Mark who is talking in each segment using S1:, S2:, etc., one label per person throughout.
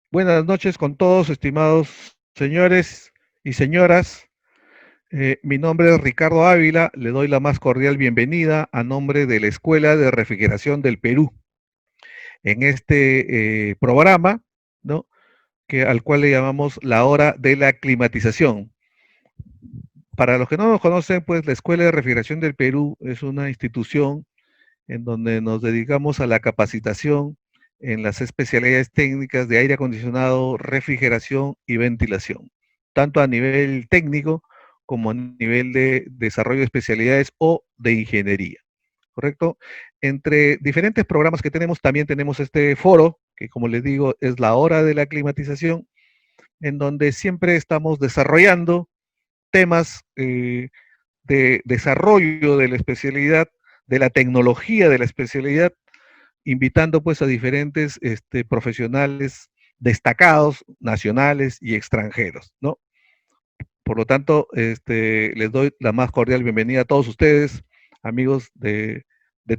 S1: Buenas noches con todos, estimados señores y señoras. Mi nombre es Ricardo Ávila. Le doy la más cordial bienvenida a nombre de la Escuela de Refrigeración del Perú en este programa, ¿no? Al cual le llamamos la hora de la climatización. Para los que no nos conocen, pues la Escuela de Refrigeración del Perú es una institución en donde nos dedicamos a la capacitación en las especialidades técnicas de aire acondicionado, refrigeración y ventilación, tanto a nivel técnico como a nivel de desarrollo de especialidades o de ingeniería, ¿correcto? Entre diferentes programas que tenemos, también tenemos este foro, que como les digo, es la hora de la climatización, en donde siempre estamos desarrollando temas de desarrollo de la especialidad, de la tecnología de la especialidad, invitando pues a diferentes profesionales destacados, nacionales y extranjeros, ¿no? Por lo tanto, les doy la más cordial bienvenida a todos ustedes, amigos de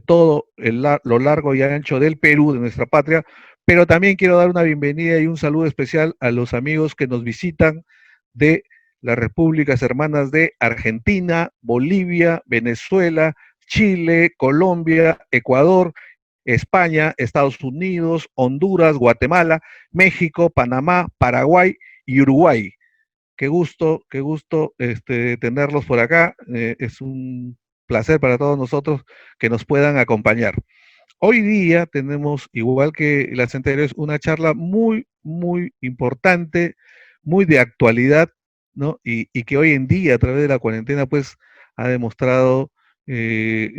S1: todo lo largo y ancho del Perú, de nuestra patria, pero también quiero dar una bienvenida y un saludo especial a los amigos que nos visitan de las repúblicas hermanas de Argentina, Bolivia, Venezuela, Chile, Colombia, Ecuador, España, Estados Unidos, Honduras, Guatemala, México, Panamá, Paraguay y Uruguay. Qué gusto tenerlos por acá. Es un placer para todos nosotros que nos puedan acompañar. Hoy día tenemos, igual que las anteriores, una charla muy importante, muy de actualidad, ¿no? Y que hoy en día, a través de la cuarentena, pues ha demostrado, eh,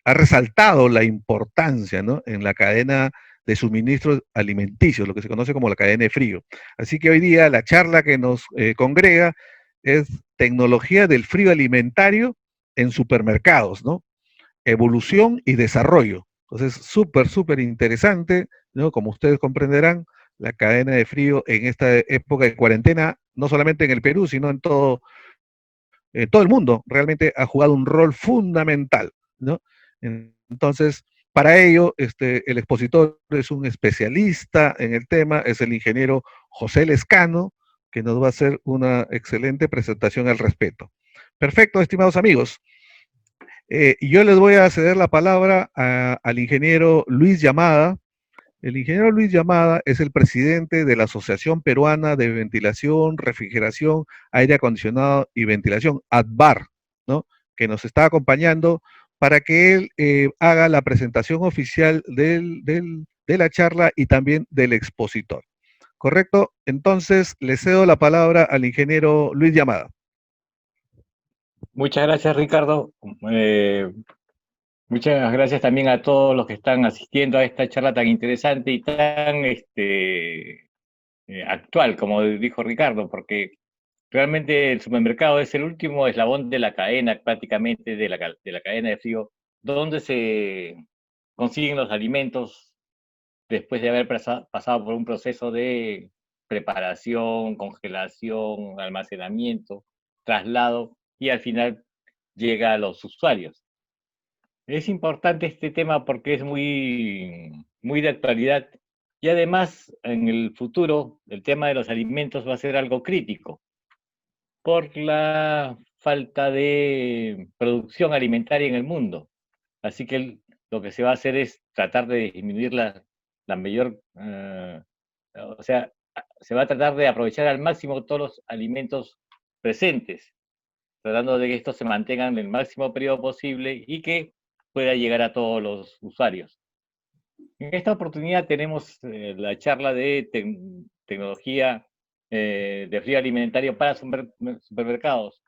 S1: ha resaltado la importancia, ¿no? En la cadena de suministros alimenticios, lo que se conoce como la cadena de frío. Así que hoy día la charla que nos congrega es tecnología del frío alimentario en supermercados, ¿no? Evolución y desarrollo. Entonces, súper interesante, ¿no? Como ustedes comprenderán, la cadena de frío en esta época de cuarentena, no solamente en el Perú, sino en todo el mundo, realmente ha jugado un rol fundamental, ¿no? Entonces, para ello, el expositor es un especialista en el tema, es el ingeniero José Lescano, que nos va a hacer una excelente presentación al respecto. Perfecto, estimados amigos. Yo les voy a ceder la palabra al ingeniero Luis Llamada. El ingeniero Luis Llamada es el presidente de la Asociación Peruana de Ventilación, Refrigeración, Aire Acondicionado y Ventilación, ADVAR, ¿no? Que nos está acompañando para que él haga la presentación oficial de la charla y también del expositor. ¿Correcto? Entonces, le cedo la palabra al ingeniero Luis Llamada.
S2: Muchas gracias, Ricardo. Muchas gracias también a todos los que están asistiendo a esta charla tan interesante y tan actual, como dijo Ricardo, porque realmente el supermercado es el último eslabón de la cadena, prácticamente de la cadena de frío, donde se consiguen los alimentos después de haber pasado por un proceso de preparación, congelación, almacenamiento, traslado y al final llega a los usuarios. Es importante este tema porque es muy de actualidad y además en el futuro el tema de los alimentos va a ser algo crítico por la falta de producción alimentaria en el mundo. Así que lo que se va a hacer es tratar de disminuir la mayor, o sea, se va a tratar de aprovechar al máximo todos los alimentos presentes, tratando de que estos se mantengan el máximo periodo posible y que pueda llegar a todos los usuarios. En esta oportunidad tenemos la charla de tecnología de frío alimentario para supermercados,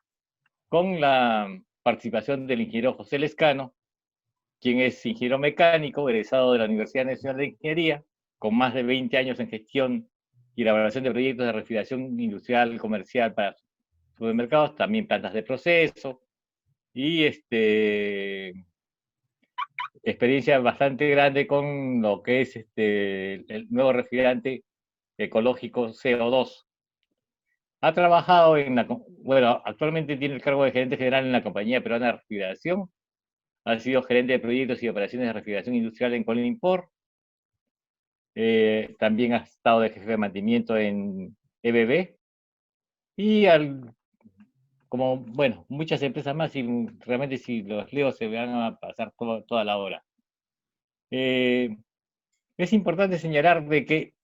S2: con la participación del ingeniero José Lescano, quien es ingeniero mecánico, egresado de la Universidad Nacional de Ingeniería, con más de 20 años en gestión y elaboración de proyectos de refrigeración industrial comercial para supermercados, también plantas de proceso, y experiencia bastante grande con lo que es el nuevo refrigerante ecológico CO2. Ha trabajado bueno, actualmente tiene el cargo de gerente general en la Compañía Peruana de Refrigeración, ha sido gerente de proyectos y operaciones de refrigeración industrial en Colimpor, también ha estado de jefe de mantenimiento en EBB, y como, bueno, muchas empresas más, y realmente si los leo se van a pasar toda la hora. Es importante señalar de que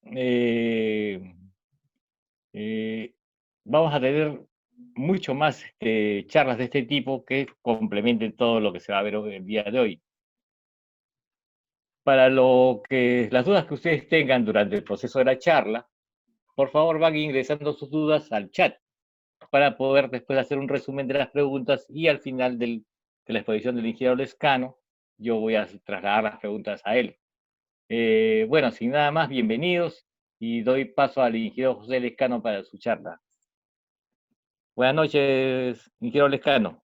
S2: vamos a tener mucho más charlas de este tipo que complementen todo lo que se va a ver el día de hoy. Para las dudas que ustedes tengan durante el proceso de la charla, por favor van ingresando sus dudas al chat para poder después hacer un resumen de las preguntas, y al final de la exposición del ingeniero Lescano yo voy a trasladar las preguntas a él. Bueno, sin nada más, bienvenidos, y doy paso al ingeniero José Lescano para su charla. Buenas noches, ingeniero Lescano.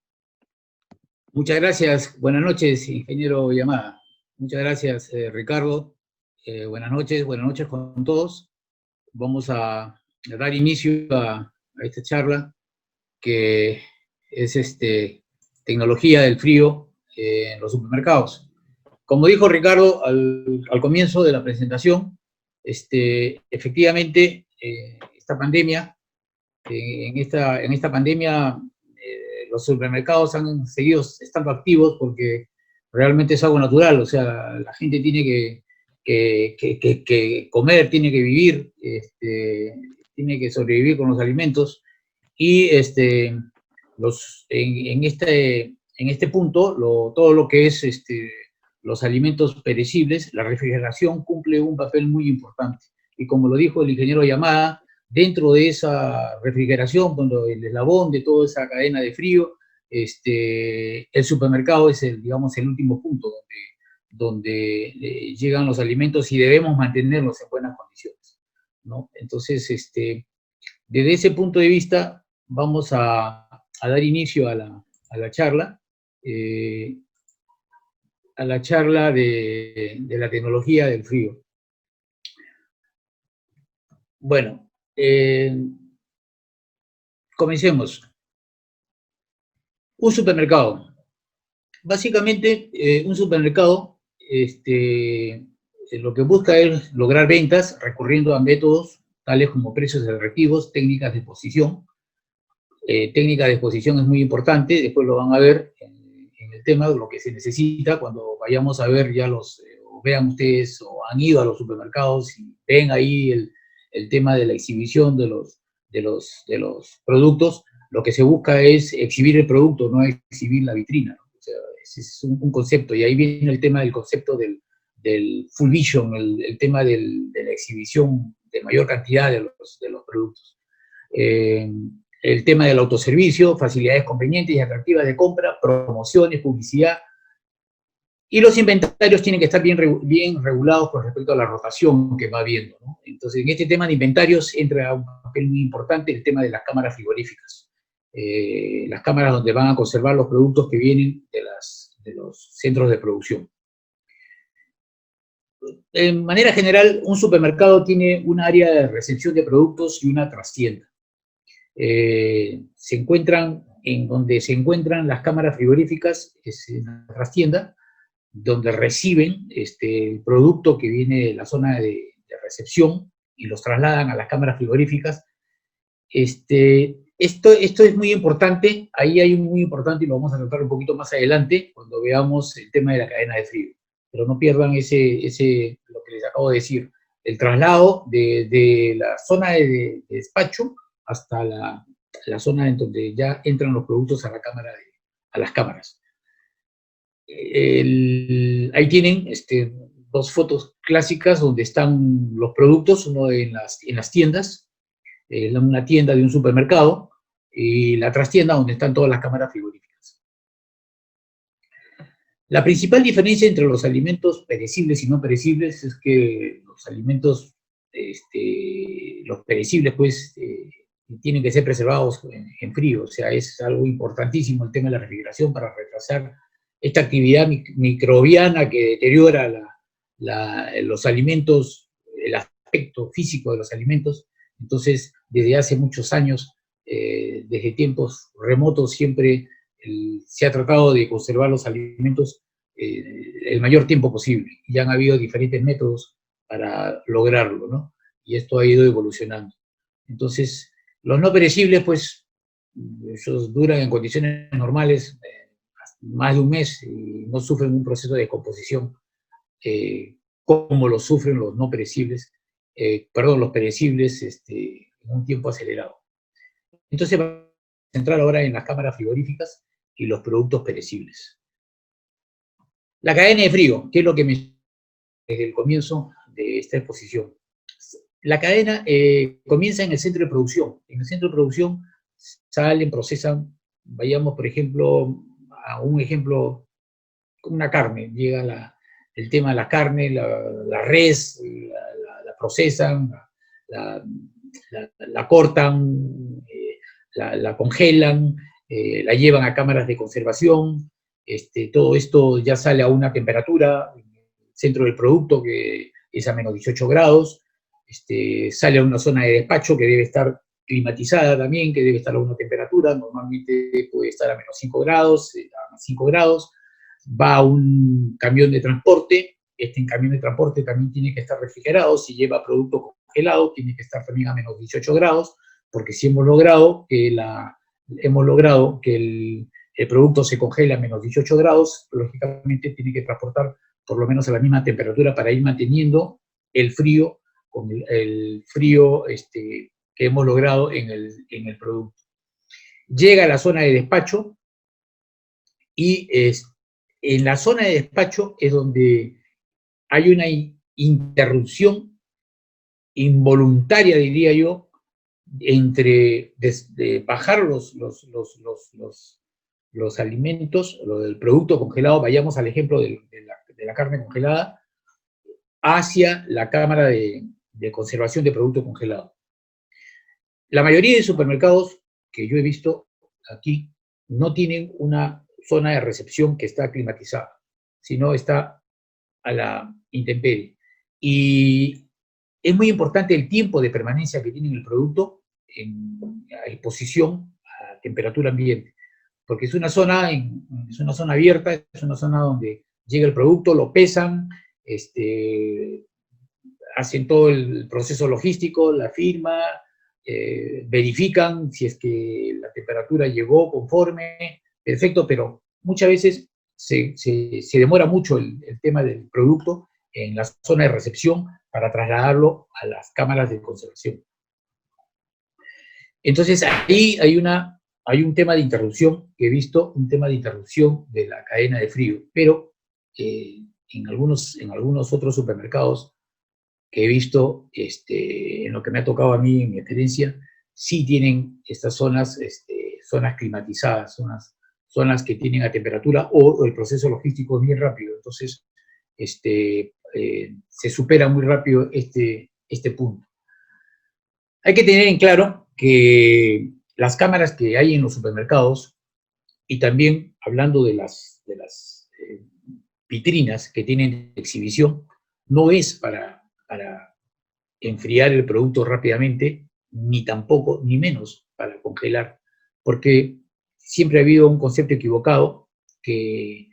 S3: Muchas gracias. Buenas noches, ingeniero Yamada. Muchas gracias, Ricardo. Buenas noches con todos. Vamos a dar inicio a esta charla que es tecnología del frío en los supermercados. Como dijo Ricardo al comienzo de la presentación, efectivamente, esta pandemia, en esta pandemia los supermercados han seguido estando activos porque realmente es algo natural, o sea, la gente tiene que comer, tiene que vivir, tiene que sobrevivir con los alimentos, y en este punto, todo lo que es los alimentos perecibles, la refrigeración cumple un papel muy importante. Y como lo dijo el ingeniero Yamada, dentro de esa refrigeración, cuando el eslabón de toda esa cadena de frío, el supermercado es digamos, el último punto donde llegan los alimentos y debemos mantenerlos en buenas condiciones, ¿no? Entonces, desde ese punto de vista, vamos a dar inicio a la charla, de la tecnología del frío. Bueno, comencemos. Un supermercado. Básicamente, un supermercado lo que busca es lograr ventas recurriendo a métodos tales como precios atractivos, técnicas de exposición. Técnica de exposición es muy importante, después lo van a ver en el tema de lo que se necesita cuando vayamos a ver ya o vean ustedes o han ido a los supermercados y ven ahí el tema de la exhibición de los productos. Lo que se busca es exhibir el producto, no exhibir la vitrina, ¿no? O sea, ese es un concepto, y ahí viene el tema del concepto del full vision, el tema de la exhibición de mayor cantidad de los productos. El tema del autoservicio, facilidades convenientes y atractivas de compra, promociones, publicidad, y los inventarios tienen que estar bien regulados con respecto a la rotación que va habiendo, ¿no? Entonces, en este tema de inventarios entra un papel muy importante el tema de las cámaras frigoríficas. Las cámaras donde van a conservar los productos que vienen de los centros de producción. En manera general, un supermercado tiene un área de recepción de productos y una trastienda. Se encuentran en donde se encuentran las cámaras frigoríficas, es en la trastienda, donde reciben el producto que viene de la zona de recepción y los trasladan a las cámaras frigoríficas. Esto es muy importante, ahí hay un muy importante, y lo vamos a tratar un poquito más adelante cuando veamos el tema de la cadena de frío. Pero no pierdan lo que les acabo de decir, el traslado de la zona de despacho hasta la zona en donde ya entran los productos a las cámaras. Ahí tienen dos fotos clásicas donde están los productos, uno en las tiendas, una tienda de un supermercado, y la trastienda donde están todas las cámaras frigoríficas. La principal diferencia entre los alimentos perecibles y no perecibles es que los alimentos, los perecibles, pues, tienen que ser preservados en frío. O sea, es algo importantísimo el tema de la refrigeración para retrasar esta actividad microbiana que deteriora los alimentos, el aspecto físico de los alimentos. Entonces, desde hace muchos años, desde tiempos remotos, siempre se ha tratado de conservar los alimentos el mayor tiempo posible. Ya han habido diferentes métodos para lograrlo, ¿no? Y esto ha ido evolucionando. Entonces, los no perecibles, pues, ellos duran en condiciones normales más de un mes y no sufren un proceso de descomposición como lo sufren los no perecibles, los perecibles en un tiempo acelerado. Entonces, vamos a centrar ahora en las cámaras frigoríficas y los productos perecibles. La cadena de frío, que es lo que me desde el comienzo de esta exposición. La cadena comienza en el centro de producción. En el centro de producción salen, procesan, vayamos por ejemplo, a un ejemplo, una carne, llega el tema de la carne, la res, la procesan, la cortan, la congelan, la llevan a cámaras de conservación, todo esto ya sale a una temperatura, centro del producto que es a menos 18 grados, sale a una zona de despacho que debe estar climatizada también, que debe estar a una temperatura, normalmente puede estar a menos 5 grados, a más 5 grados, va a un camión de transporte, camión de transporte también tiene que estar refrigerado, si lleva producto congelado tiene que estar también a menos 18 grados, porque si hemos logrado que el producto se congela a menos 18 grados, lógicamente tiene que transportar por lo menos a la misma temperatura para ir manteniendo el frío con el frío que hemos logrado en el producto. Llega a la zona de despacho y en la zona de despacho es donde hay una interrupción involuntaria, diría yo, entre bajar los alimentos, lo del producto congelado, vayamos al ejemplo de la carne congelada, hacia la cámara de conservación de producto congelado. La mayoría de supermercados que yo he visto aquí no tienen una zona de recepción que está climatizada, sino está a la intemperie. Y es muy importante el tiempo de permanencia que tiene el producto en exposición a temperatura ambiente, porque es una zona abierta, es una zona donde llega el producto, lo pesan, hacen todo el proceso logístico, la firma, verifican si es que la temperatura llegó conforme, perfecto, pero muchas veces se demora mucho el tema del producto en la zona de recepción para trasladarlo a las cámaras de conservación. Entonces ahí hay un tema de interrupción que he visto, un tema de interrupción de la cadena de frío, pero en algunos otros supermercados que he visto, en lo que me ha tocado a mí, en mi experiencia, sí tienen estas zonas climatizadas, zonas que tienen a temperatura o el proceso logístico es bien rápido. Entonces, se supera muy rápido este punto. Hay que tener en claro que las cámaras que hay en los supermercados, y también hablando de las vitrinas que tienen de exhibición, no es para enfriar el producto rápidamente, ni tampoco, ni menos para congelar, porque siempre ha habido un concepto equivocado que,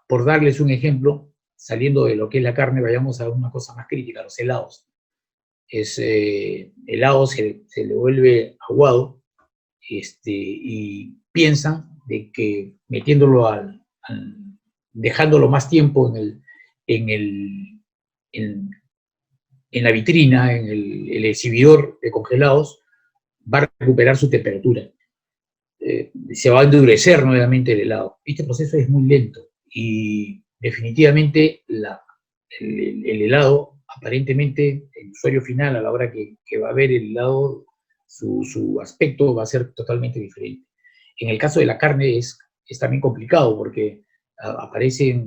S3: por darles un ejemplo, saliendo de lo que es la carne, vayamos a una cosa más crítica, los helados. Helado se le vuelve aguado, y piensan de que metiéndolo dejándolo más tiempo en la vitrina, en el exhibidor de congelados, va a recuperar su temperatura. Se va a endurecer nuevamente el helado. Este proceso es muy lento y definitivamente el helado, aparentemente, el usuario final, a la hora que va a ver el helado, su aspecto va a ser totalmente diferente. En el caso de la carne es también complicado porque aparece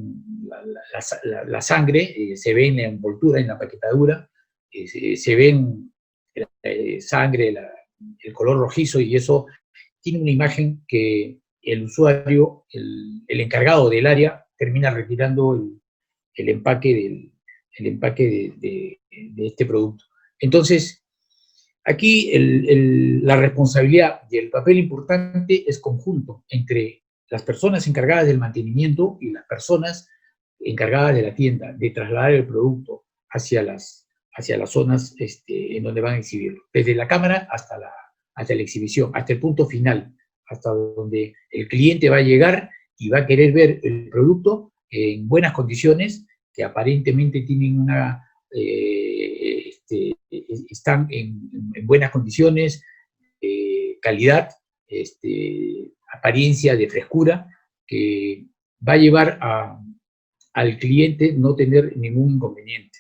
S3: la sangre, se ve en la envoltura, en la paquetadura, se ven sangre, el color rojizo, y eso tiene una imagen que el usuario, el encargado del área, termina retirando el empaque de este producto. Entonces, aquí la responsabilidad y el papel importante es conjunto entre las personas encargadas del mantenimiento y las personas encargadas de la tienda, de trasladar el producto hacia las zonas en donde van a exhibirlo. Desde la cámara hasta la exhibición, hasta el punto final, hasta donde el cliente va a llegar y va a querer ver el producto en buenas condiciones, que aparentemente tienen están en buenas condiciones, calidad, apariencia de frescura, que va a llevar al cliente no tener ningún inconveniente.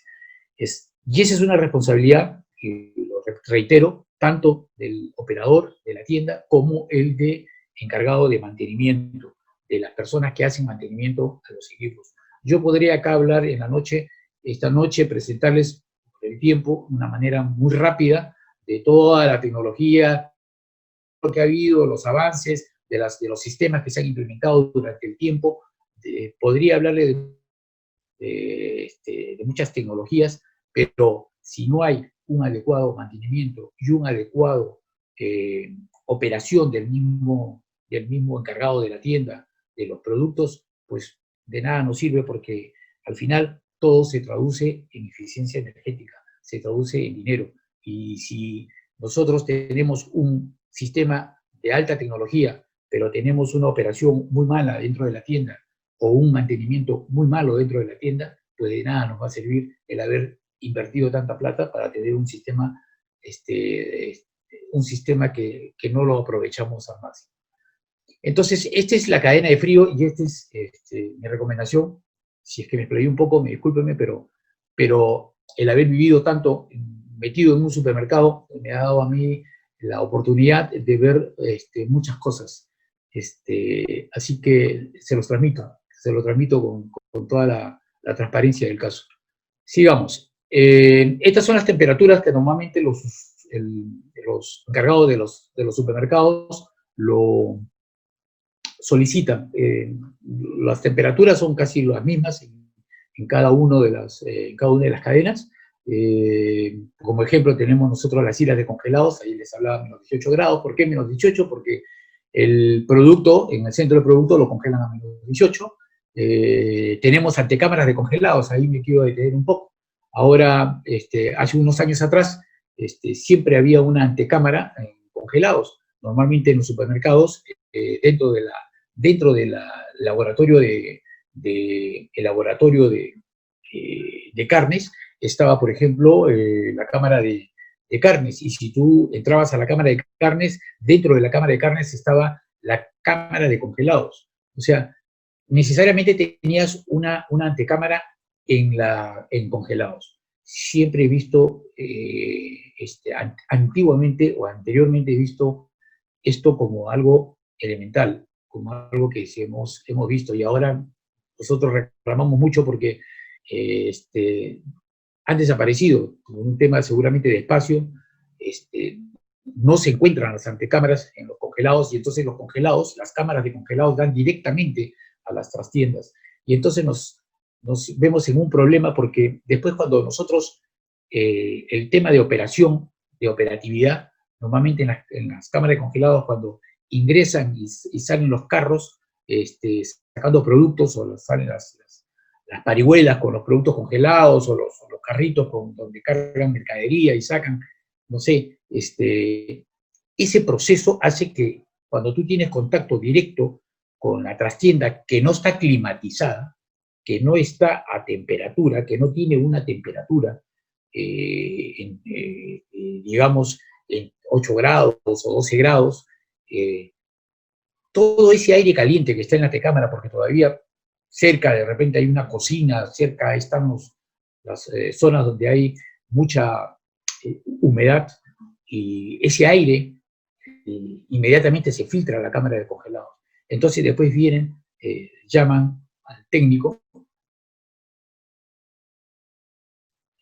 S3: Y esa es una responsabilidad, que lo reitero, tanto del operador de la tienda como el de encargado de mantenimiento, de las personas que hacen mantenimiento a los equipos. Yo podría acá hablar esta noche, presentarles por el tiempo, de una manera muy rápida, de toda la tecnología, lo que ha habido, los avances, de los sistemas que se han implementado durante el tiempo. Podría hablarle de muchas tecnologías, pero si no hay un adecuado mantenimiento y una adecuada operación del mismo encargado de la tienda, de los productos, pues de nada nos sirve, porque al final todo se traduce en eficiencia energética, se traduce en dinero. Y si nosotros tenemos un sistema de alta tecnología, pero tenemos una operación muy mala dentro de la tienda, o un mantenimiento muy malo dentro de la tienda, pues de nada nos va a servir el haber invertido tanta plata para tener un sistema, que no lo aprovechamos al máximo. Entonces, esta es la cadena de frío, y esta es mi recomendación. Si es que me explayé un poco, me discúlpenme, pero el haber vivido tanto metido en un supermercado me ha dado a mí la oportunidad de ver muchas cosas. Así que se lo transmito con toda la transparencia del caso. Sigamos. Estas son las temperaturas que normalmente los encargados de los supermercados lo solicitan. Las temperaturas son casi las mismas en cada una de las cadenas. Como ejemplo tenemos nosotros las islas de congelados, ahí les hablaba menos 18 grados. ¿Por qué menos 18? Porque el producto, en el centro del producto lo congelan a menos 18. Tenemos antecámaras de congelados, ahí me quiero detener un poco. Ahora, hace unos años atrás, siempre había una antecámara en congelados. Normalmente en los supermercados, dentro del laboratorio de carnes, estaba, por ejemplo, la cámara de carnes, y si tú entrabas a la cámara de carnes, dentro de la cámara de carnes estaba la cámara de congelados. O sea, necesariamente tenías una antecámara en congelados. Siempre he visto, antiguamente o anteriormente he visto esto como algo elemental, como algo que hemos visto, y ahora nosotros reclamamos mucho porque han desaparecido, por un tema seguramente de espacio. No se encuentran las antecámaras en los congelados, y entonces las cámaras de congelados dan directamente a las trastiendas. Y entonces nos vemos en un problema, porque después, cuando nosotros, el tema de operación, de operatividad, normalmente en las cámaras de congelados, cuando ingresan y salen los carros sacando productos, o salen las parihuelas con los productos congelados, o los carritos donde cargan mercadería y sacan, no sé, ese proceso hace que, cuando tú tienes contacto directo con la trastienda, que no está climatizada, que no está a temperatura, que no tiene una temperatura, digamos, en 8 grados o 12 grados, todo ese aire caliente que está en la antecámara, porque todavía cerca de repente hay una cocina, cerca están las zonas donde hay mucha humedad, y ese aire inmediatamente se filtra a la cámara de congelados. Entonces después vienen, llaman al técnico,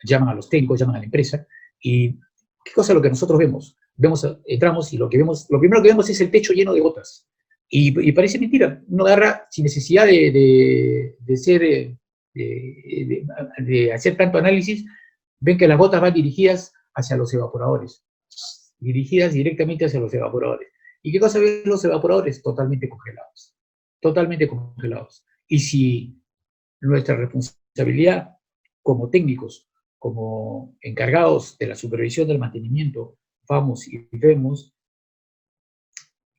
S3: llaman a los técnicos, llaman a la empresa, y ¿qué cosa es lo que nosotros vemos? Entramos, y lo primero que vemos es el techo lleno de gotas. Y parece mentira. Uno agarra sin necesidad de hacer tanto análisis, ven que las gotas van dirigidas hacia los evaporadores, dirigidas directamente hacia los evaporadores. ¿Y qué cosa ven los evaporadores? Totalmente congelados. Totalmente congelados. Y si nuestra responsabilidad como técnicos, como encargados de la supervisión del mantenimiento, vamos y vemos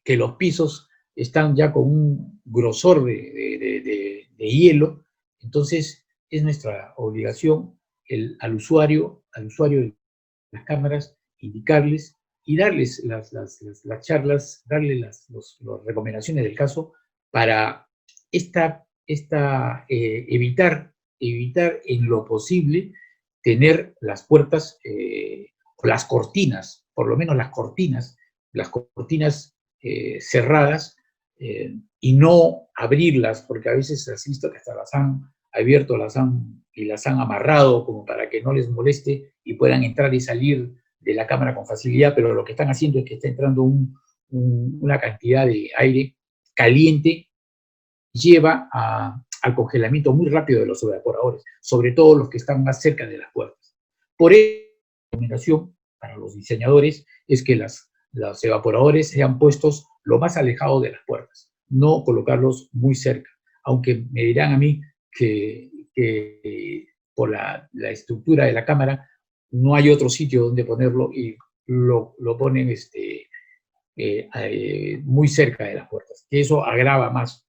S3: que los pisos están ya con un grosor de hielo, entonces es nuestra obligación al usuario de las cámaras indicarles y darles las charlas, darles las recomendaciones del caso para evitar en lo posible tener las puertas o las cortinas, por lo menos las cortinas cerradas y no abrirlas, porque a veces has visto que hasta las han abierto y las han amarrado como para que no les moleste y puedan entrar y salir de la cámara con facilidad, pero lo que están haciendo es que está entrando una cantidad de aire caliente, lleva al congelamiento muy rápido de los evaporadores, sobre todo los que están más cerca de las puertas. Por eso, la recomendación para los diseñadores es que los evaporadores sean puestos lo más alejados de las puertas, no colocarlos muy cerca, aunque me dirán a mí que por la estructura de la cámara no hay otro sitio donde ponerlo y lo ponen muy cerca de las puertas, que eso agrava más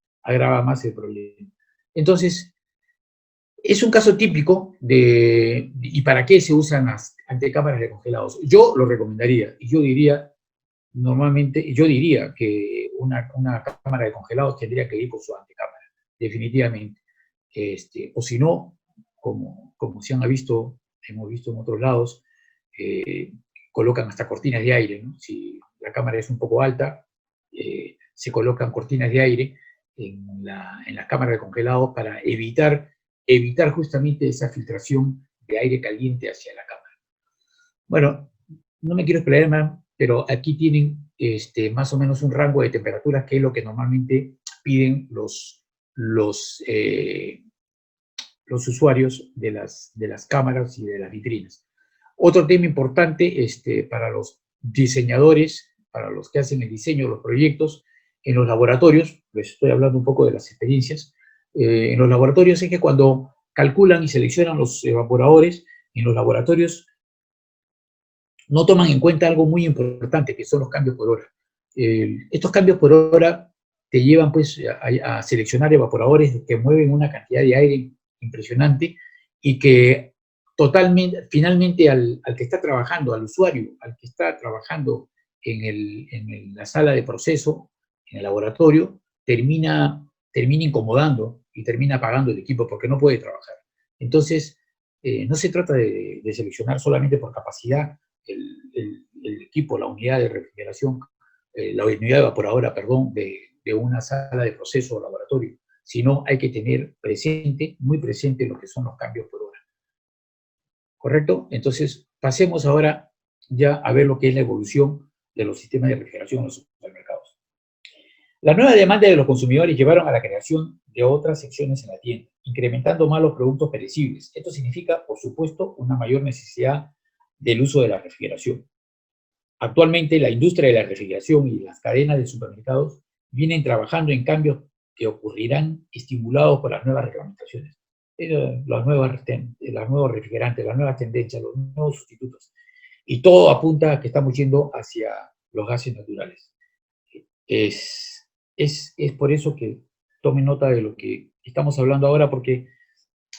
S3: el problema. Entonces, es un caso típico ¿y para qué se usan las antecámaras de congelados? Yo lo recomendaría, y yo diría que una cámara de congelados tendría que ir con su antecámara, definitivamente. O si no, como se hemos visto en otros lados, colocan hasta cortinas de aire, ¿no? Si la cámara es un poco alta, se colocan cortinas de aire en las cámaras de congelados para evitar justamente esa filtración de aire caliente hacia la cámara. Bueno, no me quiero explayar más, pero aquí tienen más o menos un rango de temperaturas que es lo que normalmente piden los usuarios de las cámaras y de las vitrinas. Otro tema importante para los diseñadores, para los que hacen el diseño de los proyectos, en los laboratorios, les estoy hablando un poco de las experiencias, en los laboratorios es que cuando calculan y seleccionan los evaporadores, en los laboratorios no toman en cuenta algo muy importante, que son los cambios por hora. Estos cambios por hora te llevan pues a seleccionar evaporadores que mueven una cantidad de aire impresionante y que finalmente al que está trabajando, al usuario, al que está trabajando en la sala de proceso, en el laboratorio, termina incomodando y termina apagando el equipo porque no puede trabajar. Entonces, no se trata de seleccionar solamente por capacidad el equipo, la unidad de refrigeración, la unidad evaporadora, perdón, de una sala de proceso o laboratorio, sino hay que tener muy presente lo que son los cambios por hora. ¿Correcto? Entonces, pasemos ahora ya a ver lo que es la evolución de los sistemas de refrigeración en los supermercados. La nueva demanda de los consumidores llevaron a la creación de otras secciones en la tienda, incrementando más los productos perecibles. Esto significa, por supuesto, una mayor necesidad del uso de la refrigeración. Actualmente, la industria de la refrigeración y las cadenas de supermercados vienen trabajando en cambios que ocurrirán estimulados por las nuevas reglamentaciones, los nuevos refrigerantes, las nuevas tendencias, los nuevos sustitutos. Y todo apunta a que estamos yendo hacia los gases naturales. Es por eso que tomen nota de lo que estamos hablando ahora, porque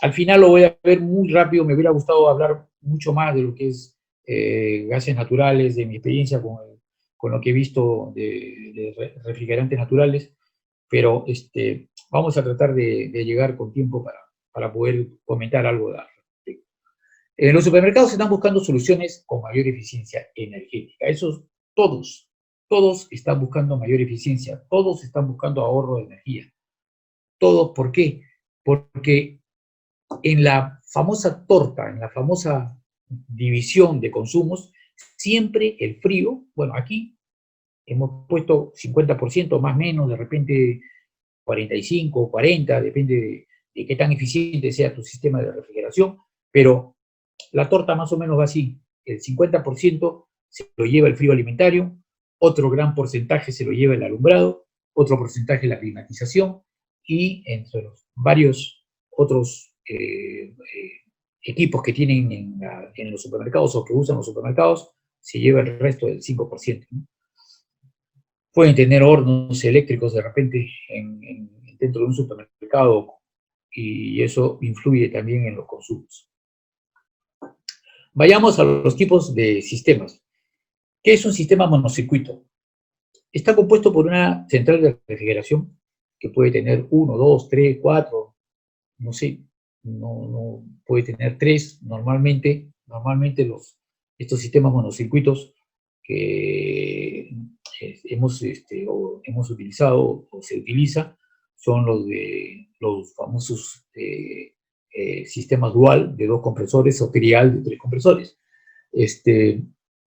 S3: al final lo voy a ver muy rápido. Me hubiera gustado hablar mucho más de lo que es gases naturales, de mi experiencia con lo que he visto de refrigerantes naturales, pero vamos a tratar de llegar con tiempo para poder comentar algo de respecto. En los supermercados se están buscando soluciones con mayor eficiencia energética. Todos están buscando mayor eficiencia, todos están buscando ahorro de energía. Todos, ¿por qué? Porque en la famosa torta, en la famosa división de consumos, siempre el frío, bueno, aquí hemos puesto 50%, más o menos, de repente 45 o 40, depende de qué tan eficiente sea tu sistema de refrigeración, pero la torta más o menos va así, el 50% se lo lleva el frío alimentario, otro gran porcentaje se lo lleva el alumbrado, otro porcentaje la climatización, y entre los varios otros equipos que tienen en los supermercados o que usan los supermercados, se lleva el resto del 5%, ¿no? Pueden tener hornos eléctricos de repente dentro de un supermercado y eso influye también en los consumos. Vayamos a los tipos de sistemas. ¿Qué es un sistema monocircuito? Está compuesto por una central de refrigeración que puede tener 1, 2, 3, 4, no sé, no puede tener 3. Normalmente estos sistemas monocircuitos que hemos utilizado o se utiliza son los famosos sistemas dual de 2 compresores o trial de 3 compresores.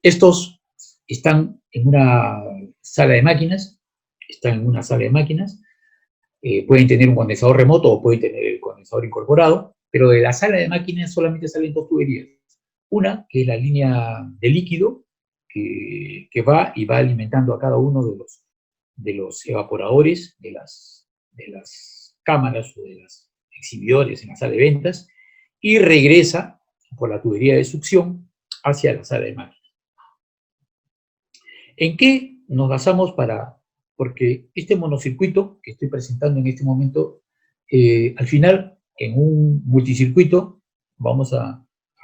S3: Estos están en una sala de máquinas, pueden tener un condensador remoto o pueden tener el condensador incorporado, pero de la sala de máquinas solamente salen 2 tuberías. Una, que es la línea de líquido, que va alimentando a cada uno de los evaporadores de las cámaras o de los exhibidores en la sala de ventas, y regresa por la tubería de succión hacia la sala de máquinas. ¿En qué nos basamos porque este monocircuito que estoy presentando en este momento, al final, en un multicircuito,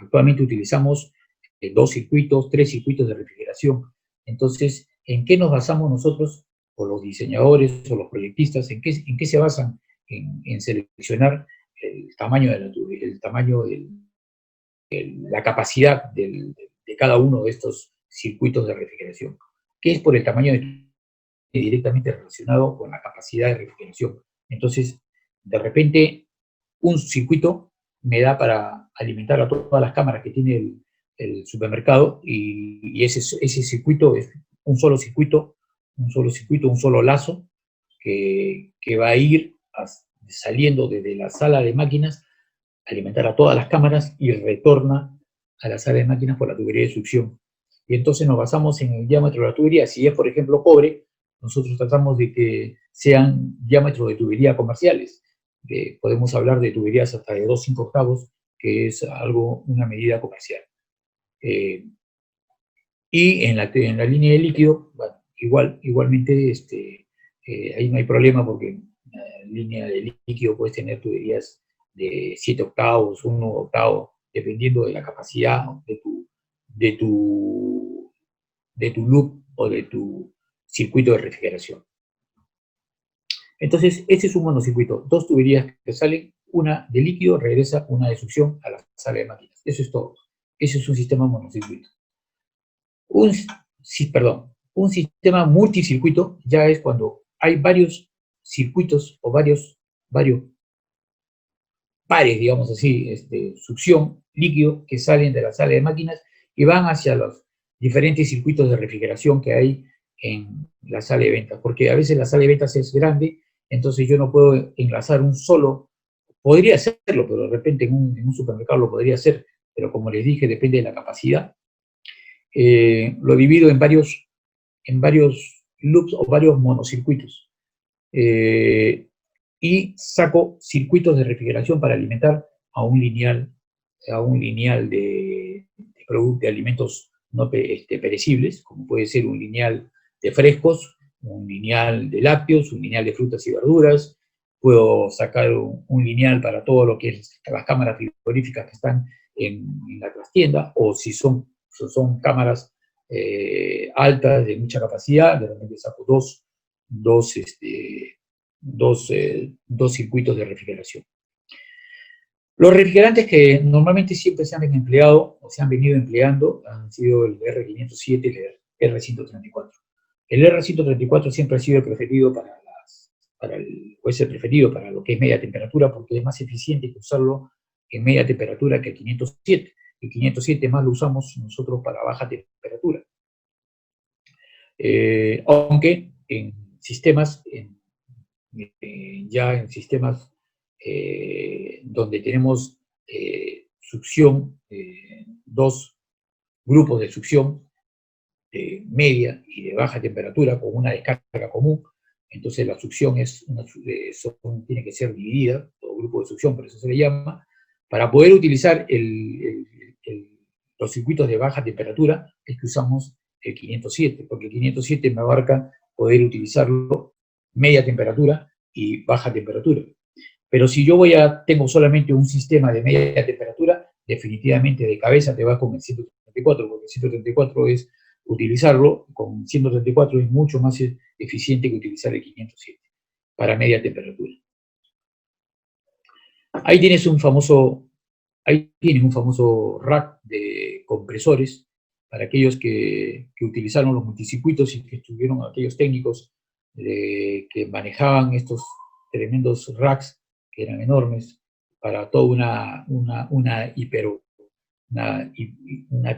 S3: actualmente utilizamos 2 circuitos, 3 circuitos de refrigeración. Entonces, ¿en qué nos basamos nosotros, o los diseñadores, o los proyectistas, en qué se basan en seleccionar el tamaño la capacidad de cada uno de estos circuitos de refrigeración? Que es por el tamaño directamente relacionado con la capacidad de refrigeración. Entonces, de repente, un circuito me da para alimentar a todas las cámaras que tiene el supermercado, y ese circuito es un solo circuito, un solo lazo, que va a ir saliendo desde la sala de máquinas, alimentar a todas las cámaras y retorna a la sala de máquinas por la tubería de succión. Y entonces nos basamos en el diámetro de la tubería. Si es, por ejemplo, cobre, nosotros tratamos de que sean diámetros de tubería comerciales. Podemos hablar de tuberías hasta de 2,5 octavos, que es una medida comercial. Y en la línea de líquido, bueno, igualmente, ahí no hay problema, porque en la línea de líquido puedes tener tuberías de 7 octavos, 1 octavo, dependiendo de la capacidad de tu loop o de tu circuito de refrigeración. Entonces, este es un monocircuito, 2 tuberías que salen, una de líquido, regresa una de succión a la sala de máquinas. Eso es todo. Eso es un sistema monocircuito. Un sistema multicircuito ya es cuando hay varios circuitos o varios pares, digamos así, succión, líquido, que salen de la sala de máquinas y van hacia los diferentes circuitos de refrigeración que hay en la sala de ventas, porque a veces la sala de ventas es grande, entonces yo no puedo enlazar un solo. Podría hacerlo, pero de repente en un supermercado lo podría hacer, pero como les dije, depende de la capacidad. Lo divido en varios loops o varios monocircuitos. Y saco circuitos de refrigeración para alimentar a un lineal de alimentos no perecibles, como puede ser un lineal de frescos, un lineal de lácteos, un lineal de frutas y verduras. Puedo sacar un lineal para todo lo que es las cámaras frigoríficas que están en la trastienda, o si son cámaras altas de mucha capacidad, de repente saco dos circuitos de refrigeración. Los refrigerantes que normalmente siempre se han empleado o se han venido empleando han sido el R507 y el R134. El R134 siempre ha sido el preferido para lo que es media temperatura, porque es más eficiente que usarlo en media temperatura que el 507. El 507 más lo usamos nosotros para baja temperatura. Aunque en sistemas, donde tenemos succión, 2 grupos de succión media y de baja temperatura con una descarga común, entonces la succión tiene que ser dividida, todo grupo de succión, por eso se le llama. Para poder utilizar los circuitos de baja temperatura es que usamos el 507, porque el 507 me abarca poder utilizarlo media temperatura y baja temperatura. Pero si yo tengo solamente un sistema de media temperatura, definitivamente de cabeza te vas con el 134, porque el 134 es utilizarlo, con 134 es mucho más eficiente que utilizar el 507 para media temperatura. Ahí tienes un famoso rack de compresores para aquellos que utilizaron los multicircuitos y que estuvieron aquellos técnicos que manejaban estos tremendos racks que eran enormes para toda una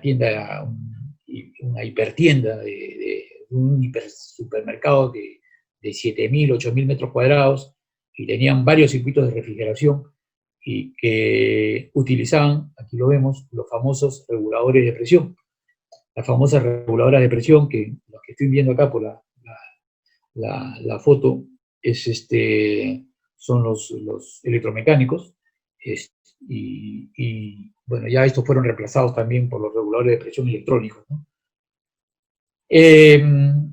S3: tienda, una hipertienda de un hipersupermercado de 7.000, 8.000 metros cuadrados, y tenían varios circuitos de refrigeración y que utilizaban, aquí lo vemos, los famosos reguladores de presión. Las famosas reguladoras de presión, que los que estoy viendo acá por la foto, son los electromecánicos, y bueno, ya estos fueron reemplazados también por los reguladores de presión electrónicos, ¿no?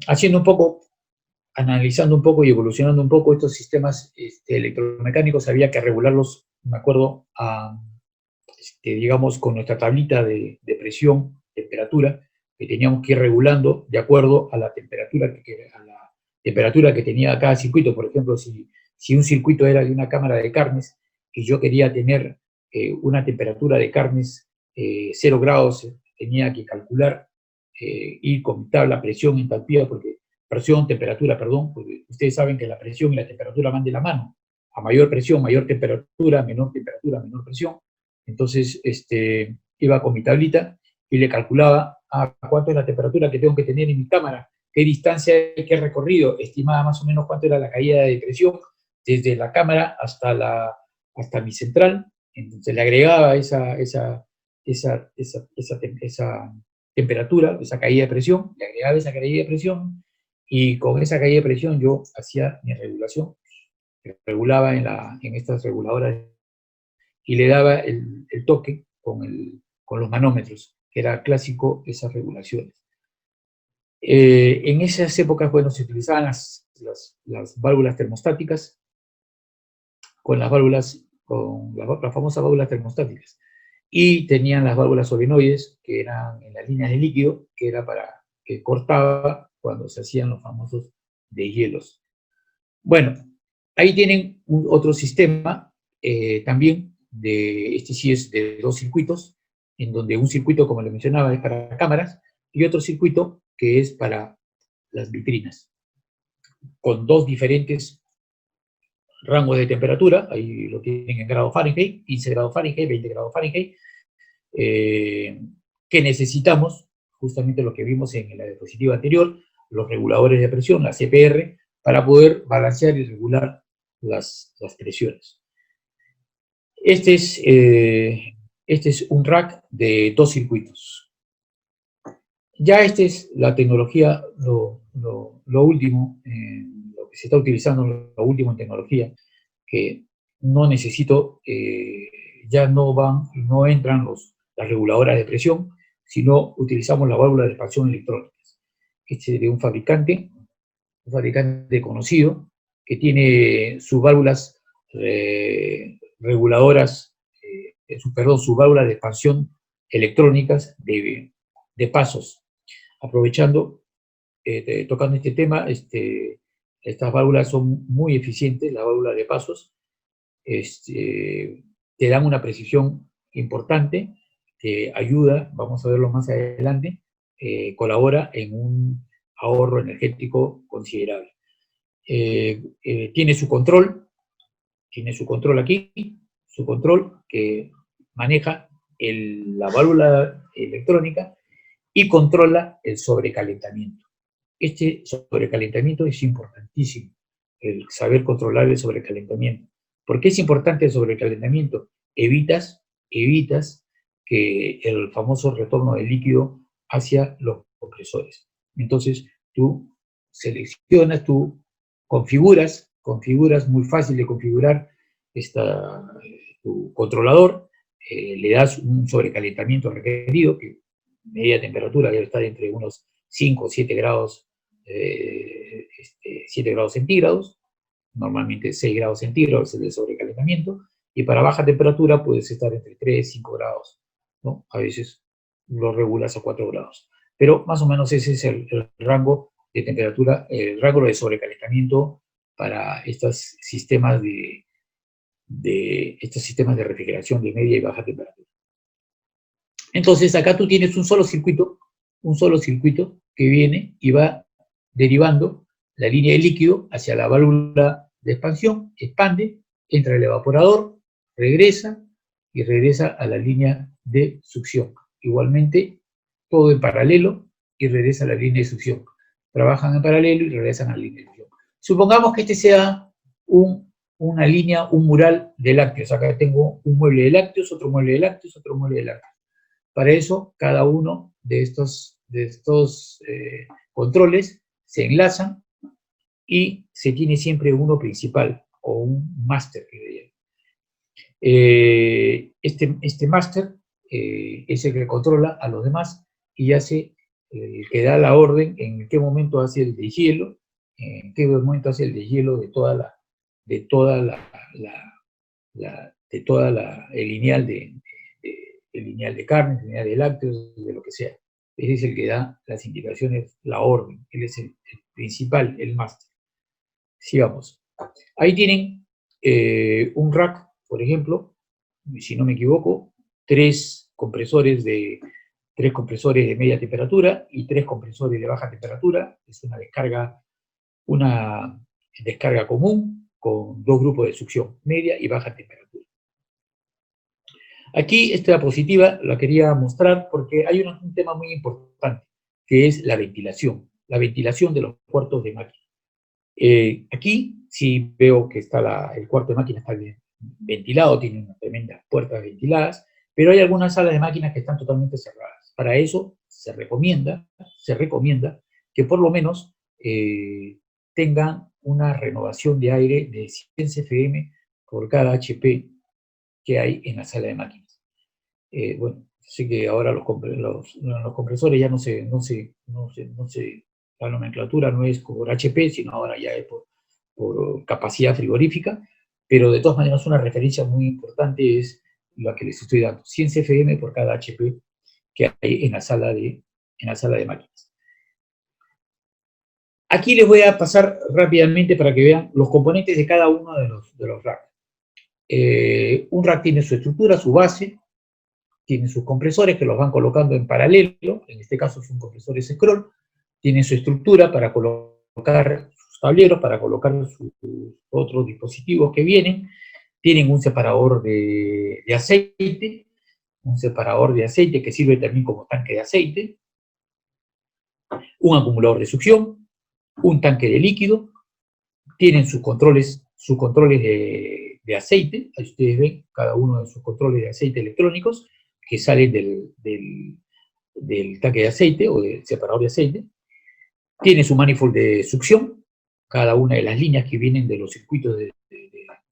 S3: Haciendo un poco, analizando un poco y evolucionando un poco estos sistemas electromecánicos, había que regularlos, me acuerdo, digamos, con nuestra tablita de presión, temperatura, que teníamos que ir regulando de acuerdo a la temperatura que tenía cada circuito. Por ejemplo, si un circuito era de una cámara de carnes y yo quería tener una temperatura de carnes 0 grados, tenía que calcular, ir con tabla presión, entalpía, porque temperatura, porque ustedes saben que la presión y la temperatura van de la mano. A mayor presión, mayor temperatura, menor presión. Entonces, iba con mi tablita y le calculaba cuánto es la temperatura que tengo que tener en mi cámara, qué distancia hay que recorrido, estimaba más o menos cuánto era la caída de presión desde la cámara hasta mi central. Entonces le agregaba esa temperatura, esa caída de presión, le agregaba esa caída de presión, y con esa caída de presión yo hacía mi regulación, regulaba en estas reguladoras y le daba el toque con los manómetros, que era clásico esas regulaciones. En esas épocas, bueno, se utilizaban las válvulas termostáticas con las famosas válvulas termostáticas, y tenían las válvulas solenoides, que eran en las líneas de líquido, que era para que cortaba cuando se hacían los famosos deshielos. Bueno, ahí tienen otro sistema también, sí es de 2 circuitos, en donde un circuito, como le mencionaba, es para cámaras, y otro circuito que es para las vitrinas, con 2 diferentes rangos de temperatura. Ahí lo tienen en grados Fahrenheit, 15 grados Fahrenheit, 20 grados Fahrenheit, que necesitamos, justamente lo que vimos en la diapositiva anterior, los reguladores de presión, la CPR, para poder balancear y regular las presiones. Este es un rack de 2 circuitos. Ya esta es la tecnología, lo último, lo que se está utilizando, lo último en tecnología, que no necesito, ya no entran las reguladoras de presión, sino utilizamos la válvula de expansión electrónica. Este es de un fabricante conocido, que tiene sus válvulas reguladoras, sus válvulas de expansión electrónicas de pasos. Aprovechando, tocando este tema, estas válvulas son muy eficientes, la válvula de pasos, te dan una precisión importante, te ayuda, vamos a verlo más adelante, colabora en un ahorro energético considerable. Tiene su control aquí, su control que maneja la válvula electrónica y controla el sobrecalentamiento. Este sobrecalentamiento es importantísimo, el saber controlar el sobrecalentamiento. ¿Por qué es importante el sobrecalentamiento? Evitas que el famoso retorno de líquido hacia los compresores. Entonces, tú seleccionas, tú configuras, muy fácil de configurar tu controlador, le das un sobrecalentamiento requerido, que media temperatura debe estar entre unos 5 o 7 grados, 7 grados centígrados, normalmente 6 grados centígrados es el sobrecalentamiento, y para baja temperatura puedes estar entre 3 y 5 grados, ¿no? A veces lo regulas a 4 grados. Pero más o menos ese es el rango de temperatura, el rango de sobrecalentamiento para estos sistemas de refrigeración de media y baja temperatura. Entonces, acá tú tienes un solo circuito que viene y va derivando la línea de líquido hacia la válvula de expansión, expande, entra el evaporador, regresa y regresa a la línea de succión. Igualmente, todo en paralelo y regresa a la línea de succión. Trabajan en paralelo y regresan a la línea de succión. Supongamos que este sea una línea, un mural de lácteos. Acá tengo un mueble de lácteos, otro mueble de lácteos, otro mueble de lácteos. Para eso, cada uno de estos controles se enlazan y se tiene siempre uno principal o un máster. Este máster es el que controla a los demás y hace que da la orden en qué momento hace el deshielo, en qué momento hace el deshielo de el lineal el lineal de carne, el lineal de lácteos, de lo que sea. Ese es el que da las indicaciones, la orden. Él es el principal, el máster. Sigamos. Ahí tienen un rack, por ejemplo, si no me equivoco, tres compresores de media temperatura y 3 compresores de baja temperatura. Es una descarga común con 2 grupos de succión, media y baja temperatura. Aquí esta diapositiva la quería mostrar porque hay un tema muy importante, que es la ventilación de los cuartos de máquina. Aquí sí veo que el cuarto de máquina está bien ventilado, tiene unas tremendas puertas ventiladas, pero hay algunas salas de máquinas que están totalmente cerradas. Para eso se recomienda que por lo menos tengan una renovación de aire de 100 CFM por cada HP que hay en la sala de máquinas. Bueno, sé que ahora los compresores ya la nomenclatura no es por HP, sino ahora ya es por capacidad frigorífica, pero de todas maneras una referencia muy importante es la que les estoy dando, 100 CFM por cada HP que hay en la sala de máquinas. Aquí les voy a pasar rápidamente para que vean los componentes de cada uno de los racks. Un rack tiene su estructura, su base, tiene sus compresores que los van colocando en paralelo, en este caso son compresores scroll, tiene su estructura para colocar sus tableros, para colocar sus otros dispositivos que vienen, tienen un separador de aceite, que sirve también como tanque de aceite, un acumulador de succión, un tanque de líquido, tienen sus controles de aceite, ahí ustedes ven cada uno de sus controles de aceite electrónicos que salen del tanque de aceite o del separador de aceite, tiene su manifold de succión, cada una de las líneas que vienen de los circuitos de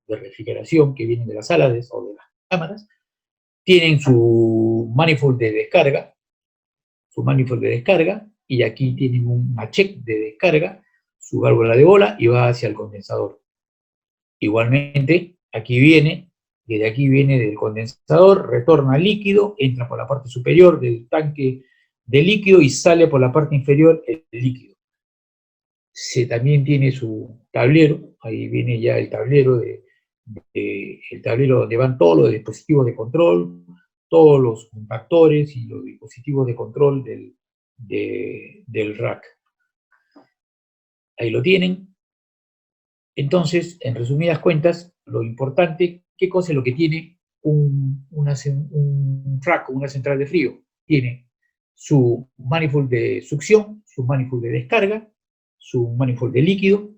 S3: refrigeración que vienen de las salas o de las cámaras, tienen su manifold de descarga, y aquí tienen un check de descarga, su válvula de bola, y va hacia el condensador. Igualmente, desde aquí viene del condensador, retorna líquido, entra por la parte superior del tanque de líquido y sale por la parte inferior el líquido. También tiene su tablero, ahí viene ya el tablero donde van todos los dispositivos de control, todos los contactores y los dispositivos de control del rack. Ahí lo tienen. Entonces, en resumidas cuentas, lo importante, ¿qué cosa es lo que tiene un rack o una central de frío? Tiene su manifold de succión, su manifold de descarga, su manifold de líquido,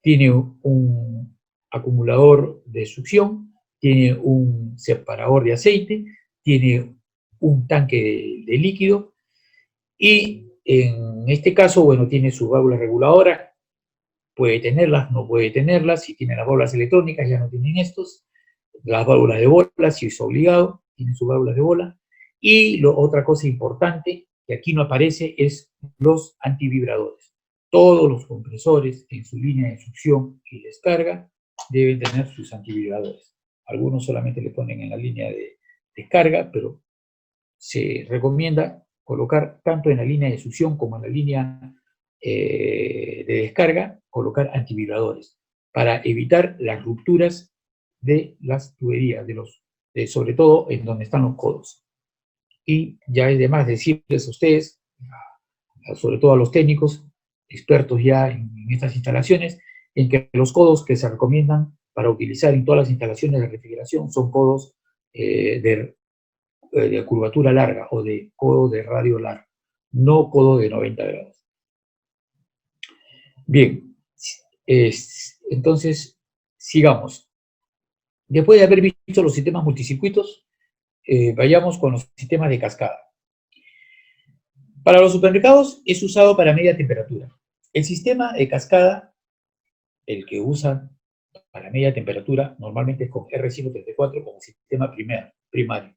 S3: tiene un acumulador de succión, tiene un separador de aceite, tiene un tanque de líquido, y en este caso, bueno, tiene sus válvulas reguladoras, puede tenerlas, no puede tenerlas, si tiene las válvulas electrónicas ya no tienen estos, las válvulas de bola, si es obligado, tienen sus válvulas de bola. Y otra cosa importante que aquí no aparece es los antivibradores. Todos los compresores en su línea de succión y descarga deben tener sus antivibradores. Algunos solamente le ponen en la línea de descarga, pero se recomienda colocar tanto en la línea de succión como en la línea de descarga, colocar antivibradores para evitar las rupturas de las tuberías, sobre todo en donde están los codos. Y ya es de más decirles a ustedes, sobre todo a los técnicos, expertos ya en estas instalaciones, en que los codos que se recomiendan para utilizar en todas las instalaciones de refrigeración son codos de curvatura larga o de codo de radio largo, no codo de 90 grados. Bien, entonces sigamos. Después de haber visto los sistemas multicircuitos, vayamos con los sistemas de cascada. Para los supermercados es usado para media temperatura. El sistema de cascada, el que usan para media temperatura, normalmente es con R134 como sistema primario,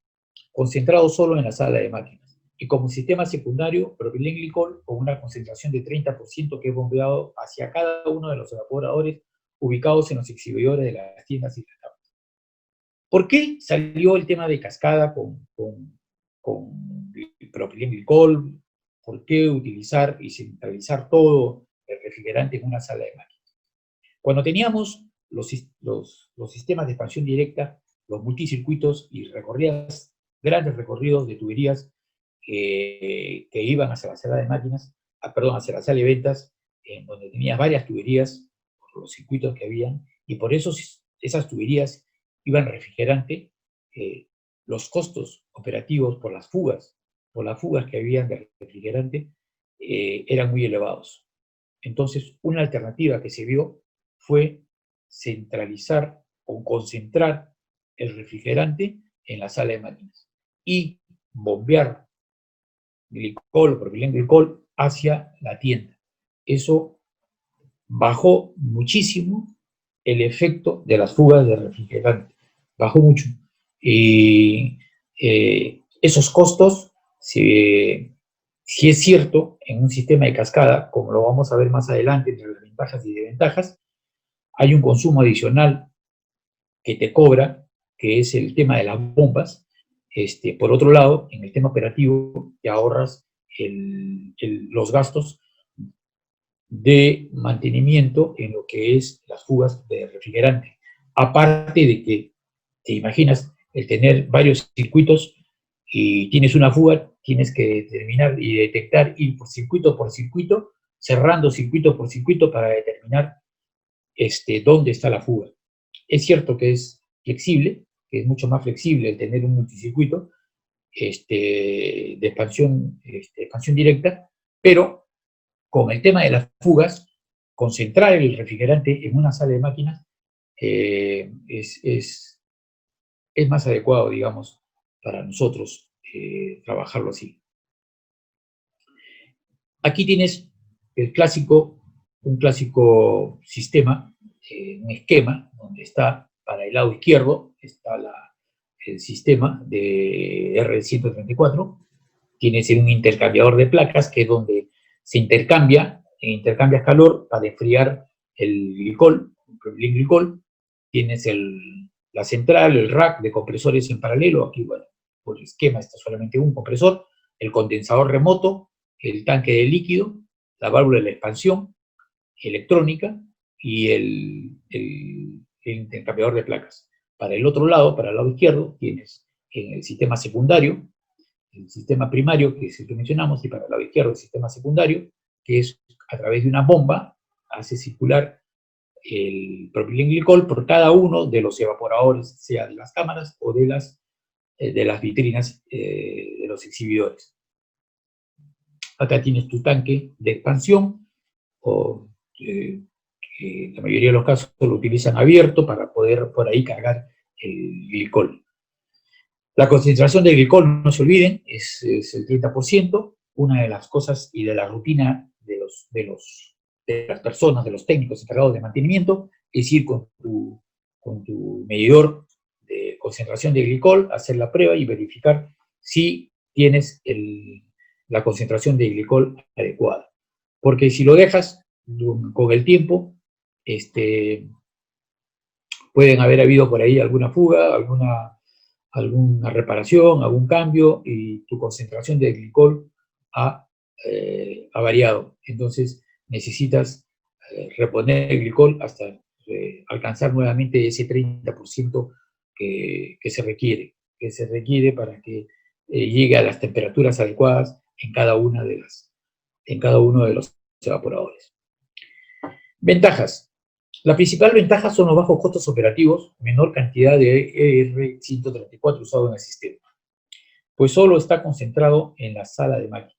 S3: concentrado solo en la sala de máquinas. Y como sistema secundario, propilenglicol con una concentración de 30% que es bombeado hacia cada uno de los evaporadores ubicados en los exhibidores de las tiendas y las cámaras. ¿Por qué salió el tema de cascada con propilenglicol? ¿Por qué utilizar y centralizar todo el refrigerante en una sala de máquinas? Cuando teníamos los sistemas de expansión directa, los multicircuitos y grandes recorridos de tuberías que iban hacia la sala de máquinas, hacia la sala de ventas, en donde tenías varias tuberías, por los circuitos que habían, y por eso esas tuberías iban refrigerante, los costos operativos por las fugas que habían de refrigerante, eran muy elevados. Entonces, una alternativa que se vio fue centralizar o concentrar el refrigerante en la sala de máquinas y bombear glicol o propilenglicol hacia la tienda. Eso bajó muchísimo el efecto de las fugas de refrigerante. Bajó mucho. Y esos costos, si es cierto, en un sistema de cascada, como lo vamos a ver más adelante entre las ventajas y desventajas, hay un consumo adicional que te cobra, que es el tema de las bombas. Por otro lado, en el tema operativo, te ahorras los gastos de mantenimiento en lo que es las fugas de refrigerante. Aparte de que, te imaginas, el tener varios circuitos y tienes una fuga, tienes que determinar y detectar, ir por circuito, cerrando circuito por circuito para determinar dónde está la fuga. Es cierto que es flexible, que es mucho más flexible el tener un multicircuito de expansión directa, pero con el tema de las fugas, concentrar el refrigerante en una sala de máquinas es más adecuado, digamos, para nosotros trabajarlo así. Aquí tienes un clásico sistema, un esquema, donde está para el lado izquierdo, está el sistema de R134, tienes un intercambiador de placas, que es donde se intercambias calor para enfriar el glicol, el propilenglicol. Tienes la central, el rack de compresores en paralelo. Aquí, bueno, por el esquema está solamente un compresor, el condensador remoto, el tanque de líquido, la válvula de la expansión electrónica y el intercambiador de placas. Para el otro lado, para el lado izquierdo, tienes en el sistema secundario, el sistema primario, que es el que mencionamos, y para el lado izquierdo el sistema secundario, que es a través de una bomba, hace circular el propilenglicol por cada uno de los evaporadores, sea de las cámaras o de las vitrinas de los exhibidores. Acá tienes tu tanque de expansión, que la mayoría de los casos lo utilizan abierto para poder por ahí cargar el glicol. La concentración de glicol, no se olviden, es el 30%. Una de las cosas y de la rutina de las personas, de los técnicos encargados de mantenimiento, es ir con tu medidor concentración de glicol, hacer la prueba y verificar si tienes la concentración de glicol adecuada. Porque si lo dejas con el tiempo, pueden haber habido por ahí alguna fuga, alguna reparación, algún cambio, y tu concentración de glicol ha variado. Entonces necesitas reponer el glicol hasta alcanzar nuevamente ese 30% que se requiere para que llegue a las temperaturas adecuadas en cada uno de los evaporadores. Ventajas. La principal ventaja son los bajos costos operativos, menor cantidad de ER134 usado en el sistema, pues solo está concentrado en la sala de máquinas,